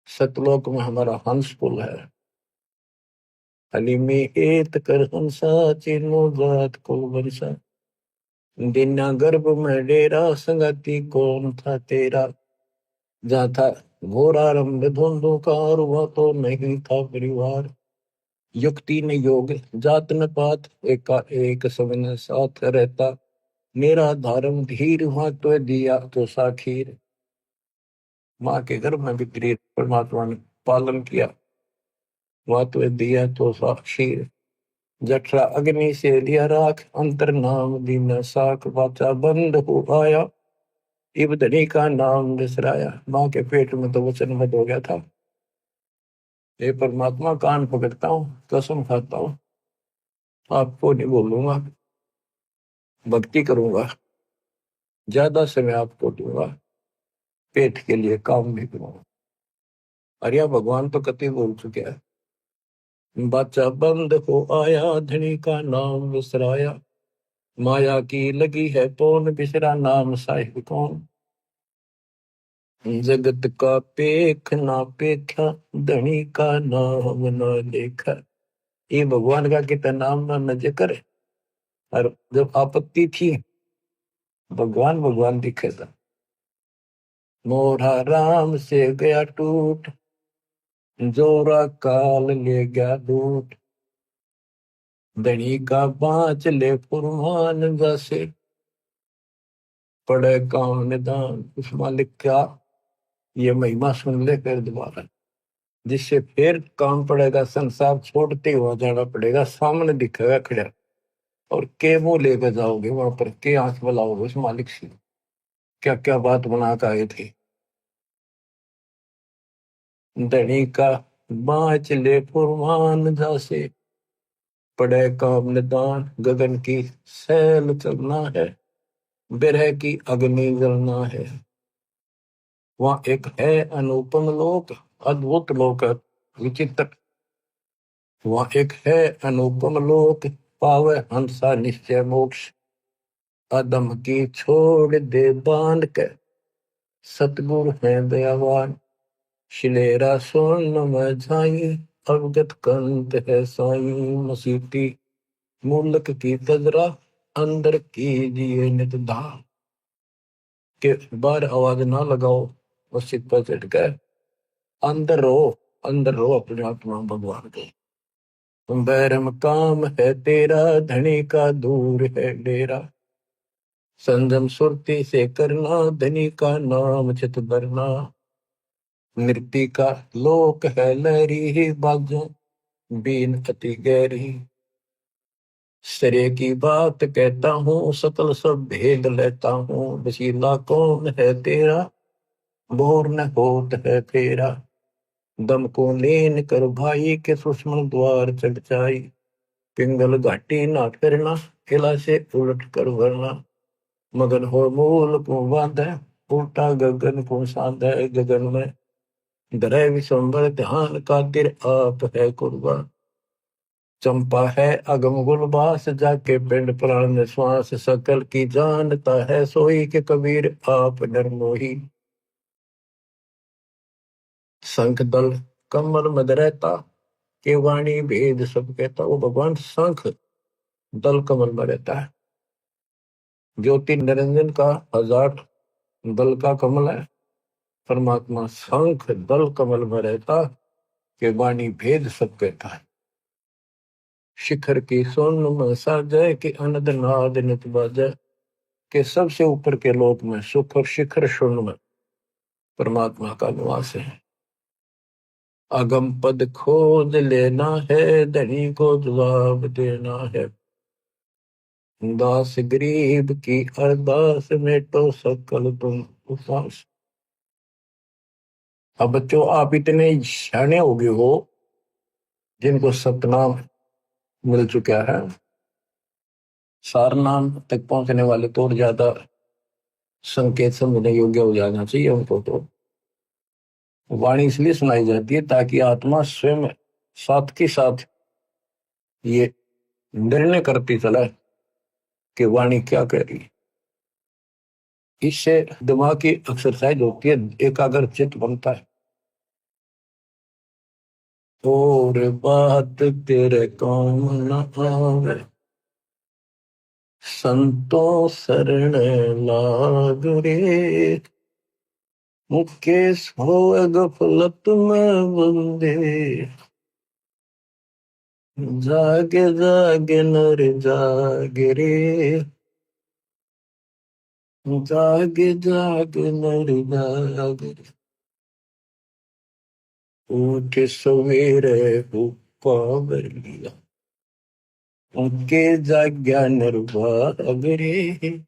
सतलोक में हमारा हंस कुल है। अली में हेत कर हंसा, चिन्नो जात कुल वंशा। दिना गर्भ में डेरा, संगति कौन था तेरा। जहाँ था घोर आरंभ धुंधुकार, हुआ तो नहीं था परिवार। युक्ति ने योग, जात न पात, एका एक सबने साथ रहता। मेरा धारम धीर, हुआ तो दिया तो साखीर। माँ के गर्भ में भी धीर परमात्मा ने पालन किया, हुआ तो दिया तो साक्षीर। जठरा अग्नि से लिया राख, अंतर नाम दीना साख। वाचा बंद हो आया, इब धनी का नाम बिसराया। माँ के पेट में तो वचन बंद हो गया था। हे परमात्मा, कान पकड़ता हूँ, कसम खाता हूँ, आपको नहीं बोलूंगा, भक्ति करूंगा, ज्यादा समय आपको दूंगा, पेट के लिए काम भी करूंगा। अरे भगवान तो कति बोल चुके हैं। बच्चा बंद हो आया, धनी का नाम बिसराया। माया की लगी है पौन, बिसरा नाम साहिब कौन। जगत का पेख ना पेखा, धनी का नाम ना देखा। ये भगवान का कितना नाम ना न जिक्र। और जब आपत्ति थी, भगवान भगवान दिखे था। मोरा राम से गया टूट, जोरा काल ले गया लूट। धनी का बाँच ले फुरमान, जैसे पड़े काम निदान। उस मालिक का ये महिमा सुन ले फिर दोबारा, जिससे फिर काम पड़ेगा, संसार छोड़ते हुआ जाना पड़ेगा, सामने दिखेगा खड़ा। और के मुंह लेकर जाओगे वहां पर, के आंख बुलाओगे उस मालिक से, क्या क्या बात बना कर आए थे। धनी का बाँच ले फुरमान, जैसे पड़े काम निदान। गगन की सैल चलना है, बिरह की अग्नि जलना है। वहां एक है अनुपम लोक, अद्भुत लोक, विचित्र। वहां एक है अनुपम लोक, पावे हंसा निश्चय मोक्ष। अदम की छोड़ दे बांध के, सतगुरु है दयावान। शिलेरा स्वर्ण में झाई, अवगत कंत है साई। मसीती मूलक की तजरा, अंदर कीजिए नित धाम। के बाहर आवाज ना लगाओ, मस्जिद पर चढ़ कर अंदर रहो, अंदर रहो अपने आत्मा भगवान के। बैरम काम है तेरा, धनी का दूर है डेरा। संजम सुरती से करना, धनी का नाम चित भरना। नृत्य का लोक है लहरी, बाजों बीन अति गहरी। सरे की बात कहता हूँ, सकल सब भेद लेता हूँ। वसीला कौन है तेरा, बोर न होत है फेरा। दम को लेन कर भाई, के सुषमन द्वार चढ़ जाई। पिंगल घाटी ना फिरना, किला से उलट कर वरना। मगन हो मूल को बांधे, उल्टा गगन को साधे। गगन में धरे विश्वम्बर ध्यान, खातिर आप है कुर्बान। चंपा है अगम गुलबास, जाके पिंड प्राण श्वास। सकल की जानता है सोई, के कबीर आप निर्मोही। शंख दल कमल मद रहता, के वाणी भेद सब कहता। वो भगवान शंख दल कमल में रहता है। ज्योति निरंजन का हजार दल का कमल है। परमात्मा शंख दल कमल में रहता, के वाणी भेद सब कहता है। शिखर की सोन में साजय, के अनद नाद नित बाजय। के सबसे ऊपर के लोक में सुख और शिखर शून्य में परमात्मा का निवास है। अगम पद खोज लेना है, धनी को जवाब देना है। दास गरीब की अरदास में तो सकल तुम उपास। अब बच्चों, आप इतने शाने हो गए हो जिनको सतनाम मिल चुका है। सारनाम तक पहुंचने वाले तो और ज्यादा संकेत समझने योग्य हो जाना चाहिए उनको। तो वाणी इसलिए सुनाई जाती है ताकि आत्मा स्वयं साथ के साथ ये निर्णय करती चला कि वाणी क्या कह रही है। इससे दिमाग की एक्सरसाइज होती है, एकाग्र चित्त बनता है। और बात तेरे काम न आवे, संतों शरण लाग रे। मुकेश हो गफलत में बंदे, जागे जागे नर जागे रे। जागे जागे नर जागे रे। उठ सवेरे पावर लिया, उनके जाग्या निर्भाग रे।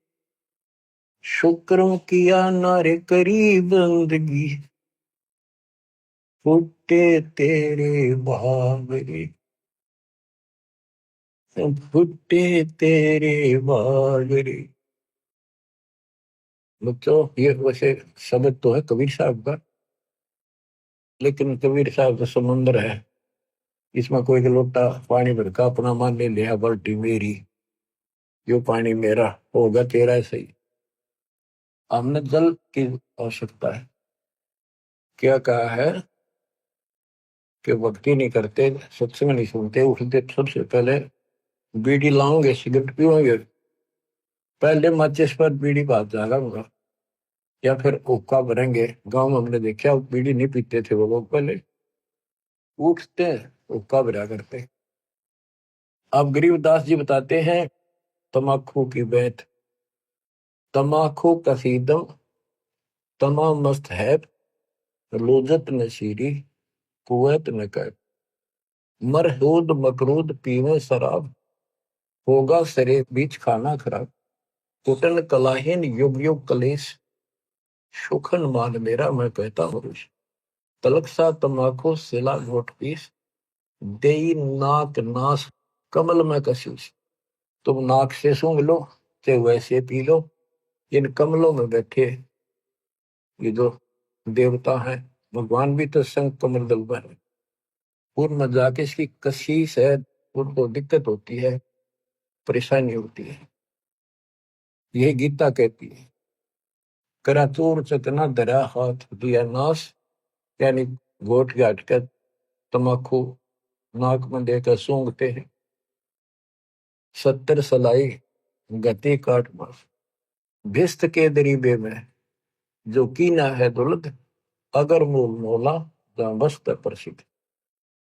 शुक्र किया नारे करी बंदगी, फुटे तेरे भाग रे। फुटे तेरे भाग रे। बच्चों, ये वैसे शब्द तो है कबीर साहब का, लेकिन कबीर साहब का समुद्र है। इसमें कोई का लोटा पानी भर का अपना मान ले लिया, बाल्टी मेरी, यो पानी मेरा होगा तेरा सही। हमने जल की आवश्यकता है। क्या कहा है कि भक्ति नहीं करते, सत्संग नहीं सुनते, उठते सबसे पहले बीड़ी लाओगे, सिगरेट पीओगे, पहले माचिस पर बीड़ी बात जाएगा उनका, या फिर हुक्का भरेंगे। गांव में हमने देखा बीड़ी नहीं पीते थे वो लोग, पहले उठते हुक्का भरा करते। अब गरीबदास जी बताते हैं तमाकू की बैत। तमाकू कसीदम तमा मस्त है, लोजत नशीरी कुवैत न कर। मरहूद मकरूद पीवे शराब, होगा सरे बीच खाना खराब। कुटन कलाहीन युग युग कलेश, सुखन मान मेरा मैं कहता हूँ। तलक सा तमाकू सिला घोट पीस, देई नाक नास कमल में कशीस। तुम नाक से सूंघ लो, चाहे वैसे पी लो। इन कमलों में बैठे ये जो देवता हैं, भगवान भी तो संग कमल दल में है। उनमें जाके इसकी कशीस है, उनको दिक्कत होती है, परेशानी होती है। यही गीता कहती है। कराचूर चतना धरा हाथ दिया नाश, यानी घोट घाट कर तमाकू नाक में देकर सूंघते हैं। 70 सलाई गति काट मास, भिस्त के दरीबे में जो कीना है दुलद। अगर मूल मोला जहाँ बस्त प्रसिद्ध।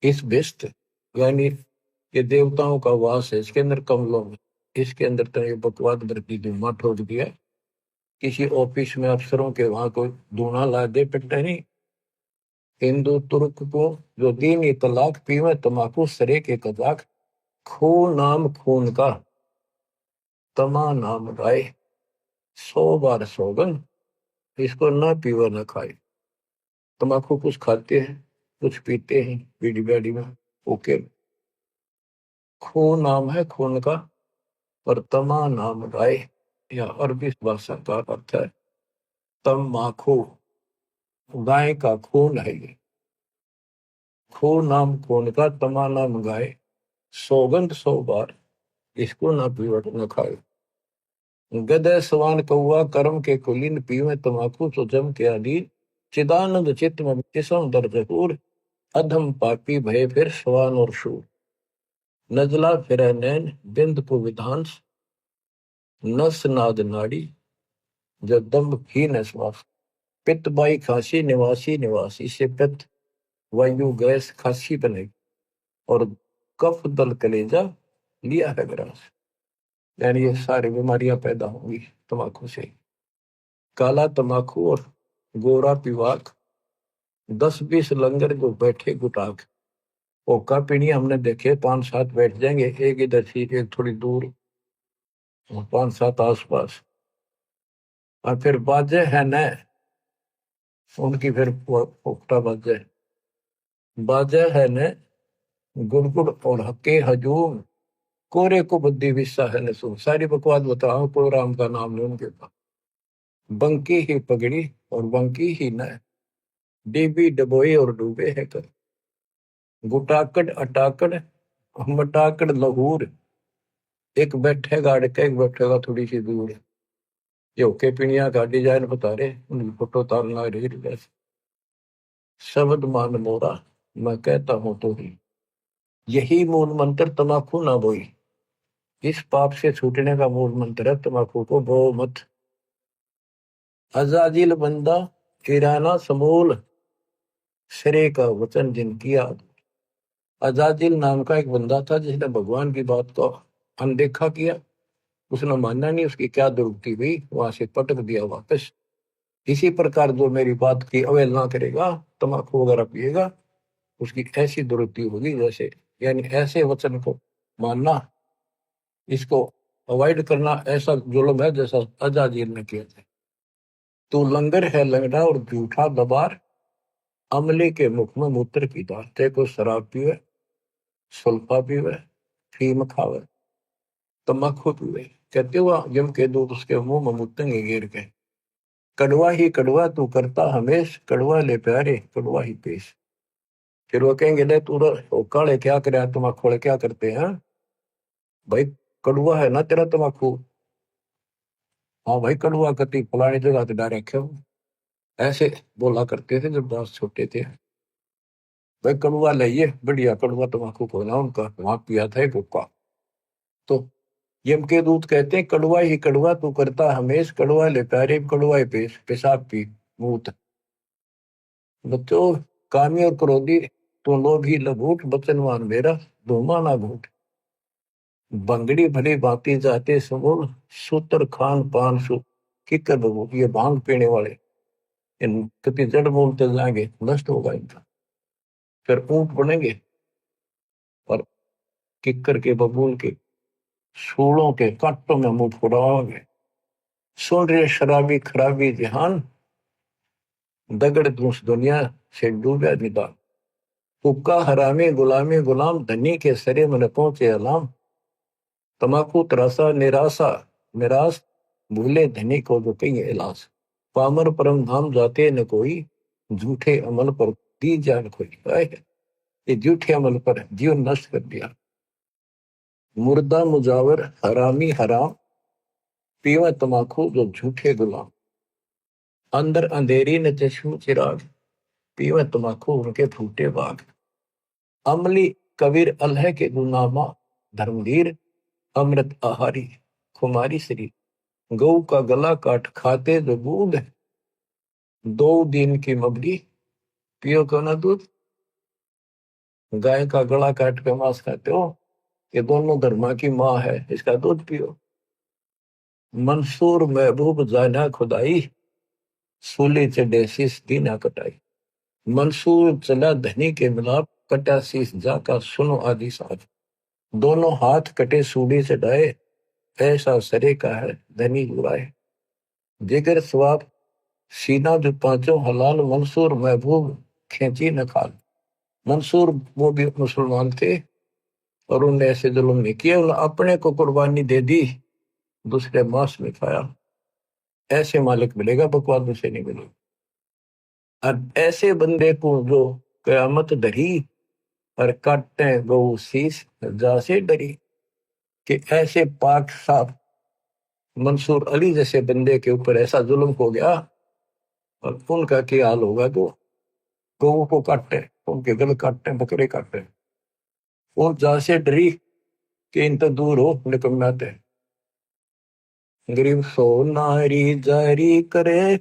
इस भिस्त यानी ये देवताओं का वास है, इसके अंदर कमलों में, इसके अंदर तो ये बकवाद भरती धुआं ठोक दिया। किसी ऑफिस में अफसरों के वहां कोई धुआं ला दे पिटने नहीं। हिंदू तुर्क को जो दीन तलाक पीवे तमाकू सरे के कजाक। खून नाम खून का तमा नाम गाए 100 बार सौगन, इसको ना पीवा ना खाए। तम्बाकू कुछ खाते हैं, कुछ पीते हैं बीड़ी बैड़ी में, ओके। खून नाम है खून का, पर तमा नाम गाए, या अरबी भाषा का अर्थ है तम्बाकू, गाय का खून है ये। खून नाम खून का, तमा नाम गाए, सौगंध 100 बार, इसको ना पीवट न खाए। गदय सवान कौआ कर्म के कुलीन, पीवे तम्बाकू तो जम के अधीन। चिदानंद चित्त में किसम दर्द पूर, अधम पापी भय फिर सवान और शूर। नजला फिर नैन बिंद को विधांस, नस नाद नाड़ी जब दम्भ भी न श्वास। पित्त बाई खांसी निवासी निवासी, से पित्त वायु गैस खांसी बनेगी, और कफ दल कलेजा लिया है ग्रास। यानी ये सारी बीमारियां पैदा होंगी तम्बाकू से। काला तम्बाकू और गोरा पिवाक, 10-20 लंगर जो बैठे गुटाक। ओका पीढ़ी हमने देखे 5-7 बैठ जाएंगे, एक इधर थी एक थोड़ी दूर, 5-7 आसपास। और फिर बाजे है न, उनकी फिर पोखटा बाजे, बाजे है न गुड़गुड़ और हके हजूम, कोरे को बुद्धि विस्सा है न सुन। सारी बकवास बताओ, कोई राम का नाम नहीं उनके पास। बंकी ही पगड़ी और बंकी ही न, डीबी डबोए और डूबे है कर। गुटाकड़ अटाकड़ मटाकड़ लहूर, एक बैठेगा अड़के एक बैठेगा थोड़ी सी दूर। ये ओके पिनिया का डिजाइन बता रहे, उनकी फोटो तारना रही जैसे। शब्द मान मोरा मैं कहता हूं तो ही, यही मूल मंत्र तम्बाकू ना बोई। इस पाप से छूटने का मूल मंत्र है तम्बाकू को बो मत। अजाजिल बंदा किराना समूल, श्रेय का वचन जिनकी याद। अजाजिल नाम का एक बंदा था जिसने भगवान की बात को अनदेखा किया, उसने माना नहीं, उसकी क्या दुर्गति हुई, वहां से पटक दिया वापस। इसी प्रकार जो मेरी बात की अवहेलना करेगा, तम्बाकू वगैरह पिएगा, उसकी ऐसी दुर्गति होगी जैसे, यानी ऐसे वचन को मानना, इसको अवॉइड करना ऐसा जुल्म है जैसा अजाजिल ने किया था। तू लंगर है लंगड़ा और झूठा दबार, अमले के मुख में मूत्र की दार। तेको शराब पीवे, सुल्फा पीवे, फीम खावे, तम्बाकू पीवे, कहते हुआ यम के दूत उसके मुंह में मुतेंगे गिर के। कड़वा ही कड़वा तू करता हमेश, कड़वा ले प्यारे कड़वा ही पेश। फिर वो कहेंगे ले तू काले क्या करे, तम्बाकू क्या करते हैं भाई, कड़वा है ना तेरा तम्बाकू। हाँ भाई कड़वा कति फलानी जगह पे डाल रखे हो, ऐसे बोला करते थे जब दास छोटे थे। भाई कड़वा लाइए, बढ़िया कड़वा तम्बाकू खोला उनका, वहां पिया था एक हुक्का। तो यम के दूत कहते हैं कड़वा ही कड़वा तू करता हमेश, कड़वा ले प्यारे कड़वा ही पेश, पेशाब पी मूत। बच्चों कामी और क्रोधी तो लोभी लघूट, बचनवान मेरा धूमा ना घूट। बंगड़ी भली भांति जाते समूल, सूत्र खान पान सु किकर बबू। ये भांग पीने वाले इन कति जड़ बोलते जाएंगे, नष्ट होगा इनका। फिर ऊंट बनेंगे और किक्कर के बबूल के सूलों के कांटों में मुंह फुड़ाओगे। सुन रहे शराबी खराबी जहान, दगड़ दूस दुनिया से डूबे निदान। हुक्का हरामी गुलामी गुलाम, धनी के सरे मन पहुंचे अलाम। तम्बाकू त्रासा निराशा निराश, भूले धनी को जो कहीं इलाज। पामर परम धाम जाते न कोई, झूठे अमल पर दी जान खोई। ये झूठे अमल पर जीवन नष्ट कर दिया। मुर्दा मुजावर हरामी हराम, पीवा तम्बाकू जो झूठे गुलाम। अंदर अंधेरी न चश्म चिराग, पीवा तम्बाकू उनके फूटे बाग। अमली कबीर अल्लाह के गुनामा, धर्मधीर अमृत आहारी खुमारी श्री। गऊ का गला काट खाते जो दूध, 2 दिन की मबली पियो क्यों ना दूध। गाय का गला काट के मांस खाते हो, ये दोनों धर्मा की माँ है, इसका दूध पियो। मंसूर महबूब जाना खुदाई, सूली चढ़े शीस दीना कटाई। मंसूर चला धनी के मिलाप, कटा शीस जाका सुनो आदि साथ। दोनों हाथ कटे सूली चढ़ाए, ऐसा सरे का है धनी बुराए, जिगर स्वाब सीना जो पांचों हलाल, मंसूर महबूब खींची न खाल। मंसूर वो भी मुसलमान थे और उन्होंने ऐसे जुल्म नहीं किए, उन्होंने अपने को कुर्बानी दे दी, दूसरे मांस में खाया। ऐसे मालिक मिलेगा, बकवाद से नहीं मिलेगा। और ऐसे बंदे को जो कयामत धरी और काटे गौ शीश जा से डरी, कि ऐसे पाक साफ मंसूर अली जैसे बंदे के ऊपर ऐसा जुल्म हो गया, और उनका क्या हाल होगा। तो गौ को काटे, उनके गल काटे, बकरे काटे, और जा से डरी कि इन तो दूर हो निकम्माते। गरीब सो नारी जारी करे,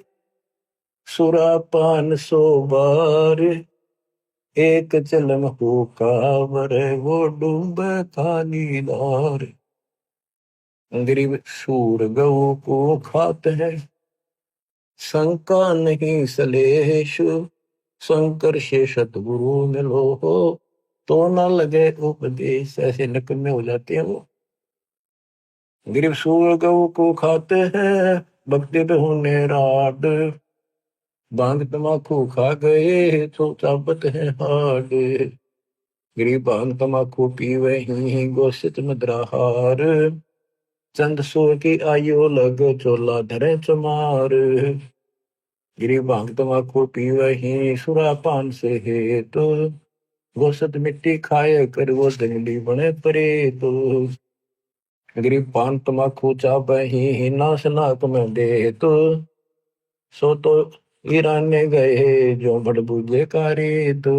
सुरापान 100 बार, एक चलम हो कावर, वो डूब खानीदार। गरीब सूर गऊ को खाते हैं, शंका नहीं सलेश, शंकर से सतगुरु मिलो हो, तो न लगे उपदेश। ऐसे नकम्मे हो जाते हैं वो। गरीब सूर गऊ को खाते हैं, भक्ति होने राड, भांग तमाकू खा गए तो चाबत है हाड। गरीब भांग तमाकू पीवे ही गोश्त मदराहार, चंद सो की आयु लग चोला धरे चमार। गरीब भांग तमाकू पीवे ही सुरापान से है तो, गोश्त मिट्टी खाए कर वो जंगली बने परे तो। गरीब पान तमाकू चाबे ही नाश नाक में दे तो, सो तो ईराने गए जो बड़बूजे कारे तो।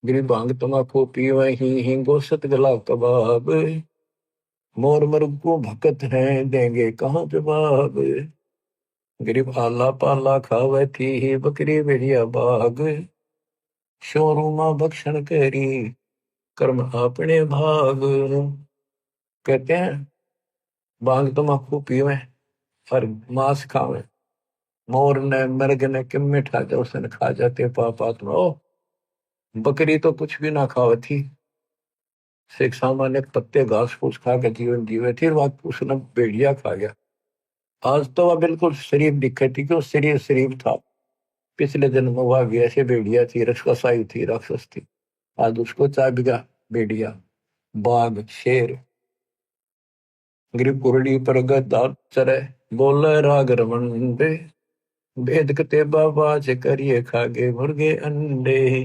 गरीब भांग तमाकू पीवे ही गोश्त गला कबाब, मोर मर्ग को भकत है देंगे कहाँ जवाब। गरीब आला पाला खावे थी ही बकरी भेड़िया बाग, शोरूमा भक्षण करी कर्म अपने भाग। कहते हैं भांग तमाकू पीवे और मांस खावे, मोर ने मर्ग ने किम में ठा जा उसने खा जाते पाप आत्मा। ओ बकरी तो कुछ भी ना खावे थी, एक सामान्य पत्ते घास फूस खा के जीवन जीवे थी, उसने भेड़िया खा गया। आज तो वह बिल्कुल शरीफ दिखे थी, कि शरीर शरीफ था। पिछले जन्म में वह भी ऐसे भेड़िया थी, रक्षसाई थी, राक्षस थी। आज उसको चाह गया भेड़िया, बाघ, शेर। गरीब कुरड़ी पर गद्दार चरे, बोले राग रमन दे, भेद कते बाबा से करिए खागे मुर्गे अंडे।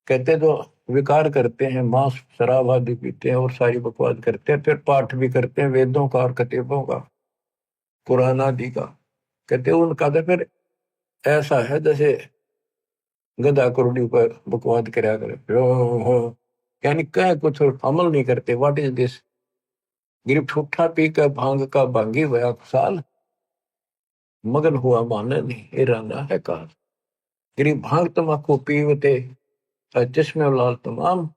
कहते तो विकार करते हैं, मांस शराब आदि पीते हैं और सारी बकवास करते हैं, फिर पाठ भी करते हैं वेदों का और कतेबों का, कुरान आदि का। कहते हैं उनका तो फिर ऐसा है जैसे गधा कुरडी पर बकवाद कराया करे, यानी कह कुछ और अमल नहीं करते। What is this. गिरफ्त ठूठा पी कर भांग का भांगी हुआ साल, मगन हुआ माने नहीं इराना है काल। गिरी भांग तमाकू पीवते चश्मे लाल तमाम,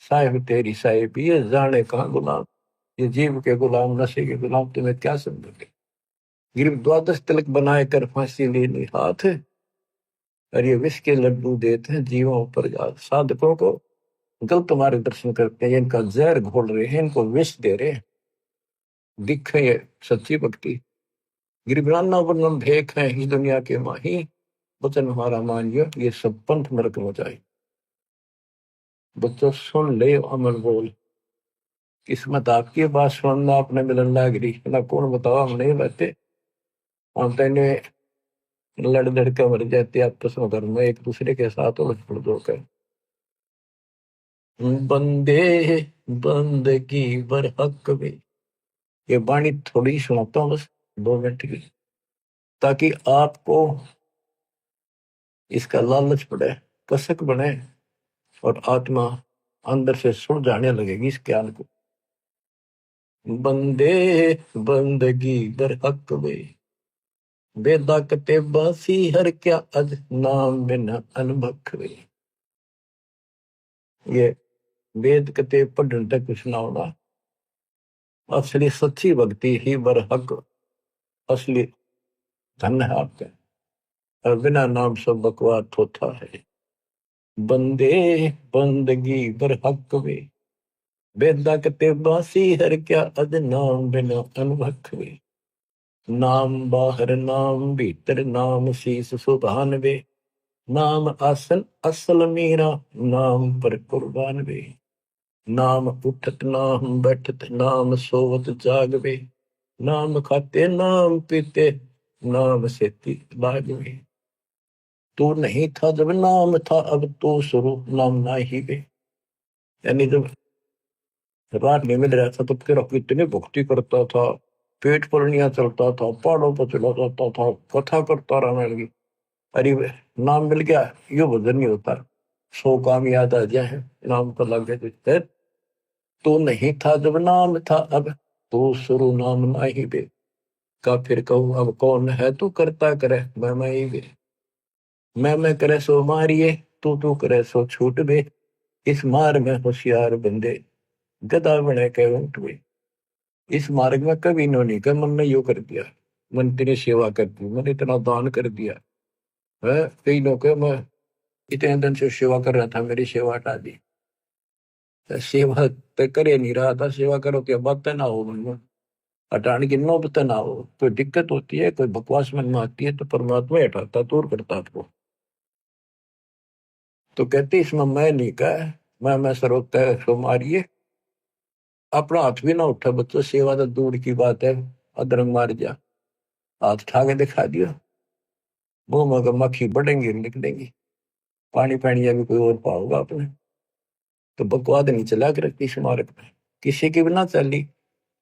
साहिब तेरी साहिबी है जाने कहाँ गुलाम। ये जीव के गुलाम, नशे के गुलाम, तुम्हें क्या समझोगे। गिरी द्वादश तिलक बनाए कर फांसी लेनी हाथ, और ये विष के लड्डू देते हैं जीवों पर याद। साधकों को गलत मार्गदर्शन करते हैं, इनका जहर घोल रहे हैं, इनको विष दे रहे हैं। दिखे ये सच्ची भक्ति। गिरिब्राना वर्णम भेक है इस दुनिया के माही, वचन हमारा मानियो ये सब पंथ नरक में जाए। बच्चों सुन ले अमर बोल, किस्मत आपकी बात सुनना अपने मिलन लागरी ना, कौन बताओ हम नहीं रहते। हम तेने लड़ लड़ कर मर जाते आपस में, घर में एक दूसरे के साथ उलझ पड़ जोकर। बंदे बंदगी बर हक में, ये वाणी थोड़ी सुनाता हूँ बस 2 मिनट की, ताकि आपको इसका लालच पड़े, कसक बने, और आत्मा अंदर से सुन जाने लगेगी इस ज्ञान को। बंदे बंदगी बर हक में, बेदा कते बासी हर क्या अज नाम बिना अनबख में। ये वेद कते पढ़ने तक कुछ ना होना, असली सच्ची भक्ति ही बर हक, असली धन है आपके, और बिना नाम सब बकवास होता है। बंदे बंदगी बर हक में, बेदा कते बासी हर क्या अद नाम बिना अनभख वे। नाम बाहर नाम भीतर नाम शीस सुभान वे। नाम आसन असल मीरा नाम पर कुर्बान वे। नाम उठत नाम बैठत नाम सोवत जागवे। नाम खाते नाम पीते नाम सेती लागवे। तू नहीं था जब नाम था अब तो स्वरूप नाम ना ही वे। यानी जब रात नहीं मिल रहा था तो फिर इतनी भक्ति करता था, पेट पुरनिया चलता था, पहाड़ों पर चला जाता था, कथा करता रहने लगी। अरे नाम मिल गया, यो भजन नहीं होता। 100 काम याद आ जाए नाम को लग गए। तो नहीं था जब नाम था अब तो शुरू नाम ना ही बे। का फिर कहूँ अब कौन है तू करता करे मैं ही बे। मैं करे सो मारिए तू करे सो छूट बे। इस मार में होशियार बंदे गदा बने के ऊंट बे। इस मार्ग में कभी इन्होंने कहा मन ने यो कर दिया, मन तेरी सेवा कर दी, मैंने इतना दान कर दिया है। कई लोग मैं इतने दिन से सेवा कर रहा था, मेरी सेवा हटा दी। सेवा तो करे नहीं रहा था, सेवा करो क्या बात ना हो मन में, हटाने की नौबत ना हो। कोई दिक्कत होती है, कोई बकवास मन में आती है तो परमात्मा ही हटाता, दूर करता आपको। तो कहते इसमें मैं नहीं कहा, मैं सर्वोत्त सो मारिए। अपना हाथ भी ना उठा बच्चों, सेवा तो दूर की बात है, अधरंग मार जा, हाथ उठा के दिखा दिया। मुंह में अगर मक्खी बढ़ेंगी निकलेंगी, पानी पानी अभी कोई और पाओगा आपने। तो बकवाद नहीं चला कर रखती स्मारक में, किसी की भी ना चली।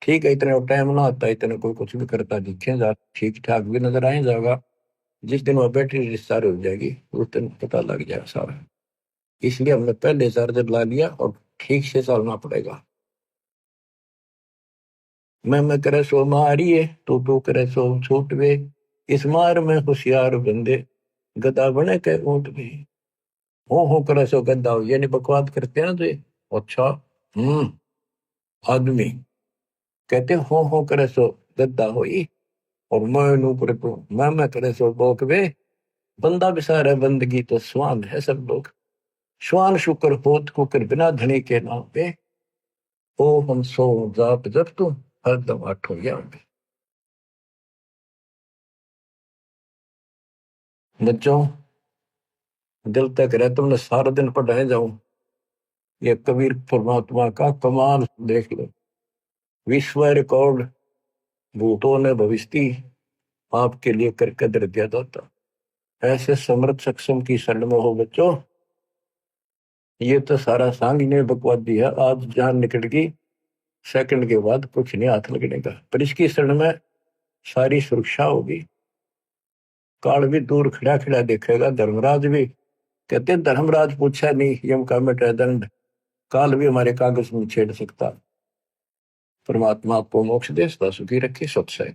ठीक है, इतने टाइम ना आता, इतने कोई कुछ भी करता दिखे जा, ठीक ठाक भी नजर आए जाएगा। जिस दिन वो बैटरी डिस्चार्ज हो जाएगी उस दिन पता लग जाएगा सारा। इसलिए हमने पहले चार्जर ला लिया और ठीक से चलना पड़ेगा। मैं करे सो मारिए तू करे सो छूट वे। इस मार में होशियार बंदे गदा बने के ऊंट भी। हो करे सो गद्दा हो, यानी बकवाद करते हैं ना तो अच्छा। हम्म। आदमी कहते हो करे सो गद्दा होई, और मैं नू करे तो मैं करे सो बोक वे। बंदा बिसार है बंदगी तो स्वान है सब लोग। श्वान शुक्र होत कुकर बिना धनी के नाम पे। ओ हम सो जाप जब तुम हरदम आठों याम पे। बच्चों दिल तक रहे तुमने सारा दिन पढ़ाए जाऊं, ये कबीर परमात्मा का कमाल देख लो। विश्व रिकॉर्ड भूतों ने भविष्य आपके लिए करके दर दिया जाता। ऐसे समर्थ सक्षम की शरण में हो बच्चों। ये तो सारा सांग ने बकवाद दिया, आज जान निकल गई, सेकंड के बाद कुछ नहीं हाथ लगने का, पर इसकी शरण में सारी सुरक्षा होगी। काल भी दूर खड़ा खड़ा देखेगा, धर्मराज भी कहते धर्मराज पूछा नहीं यम का मिटे दंड, काल भी हमारे कागज में छेड़ सकता। परमात्मा आपको मोक्ष दे, सदा सुखी रखे, सत्संग।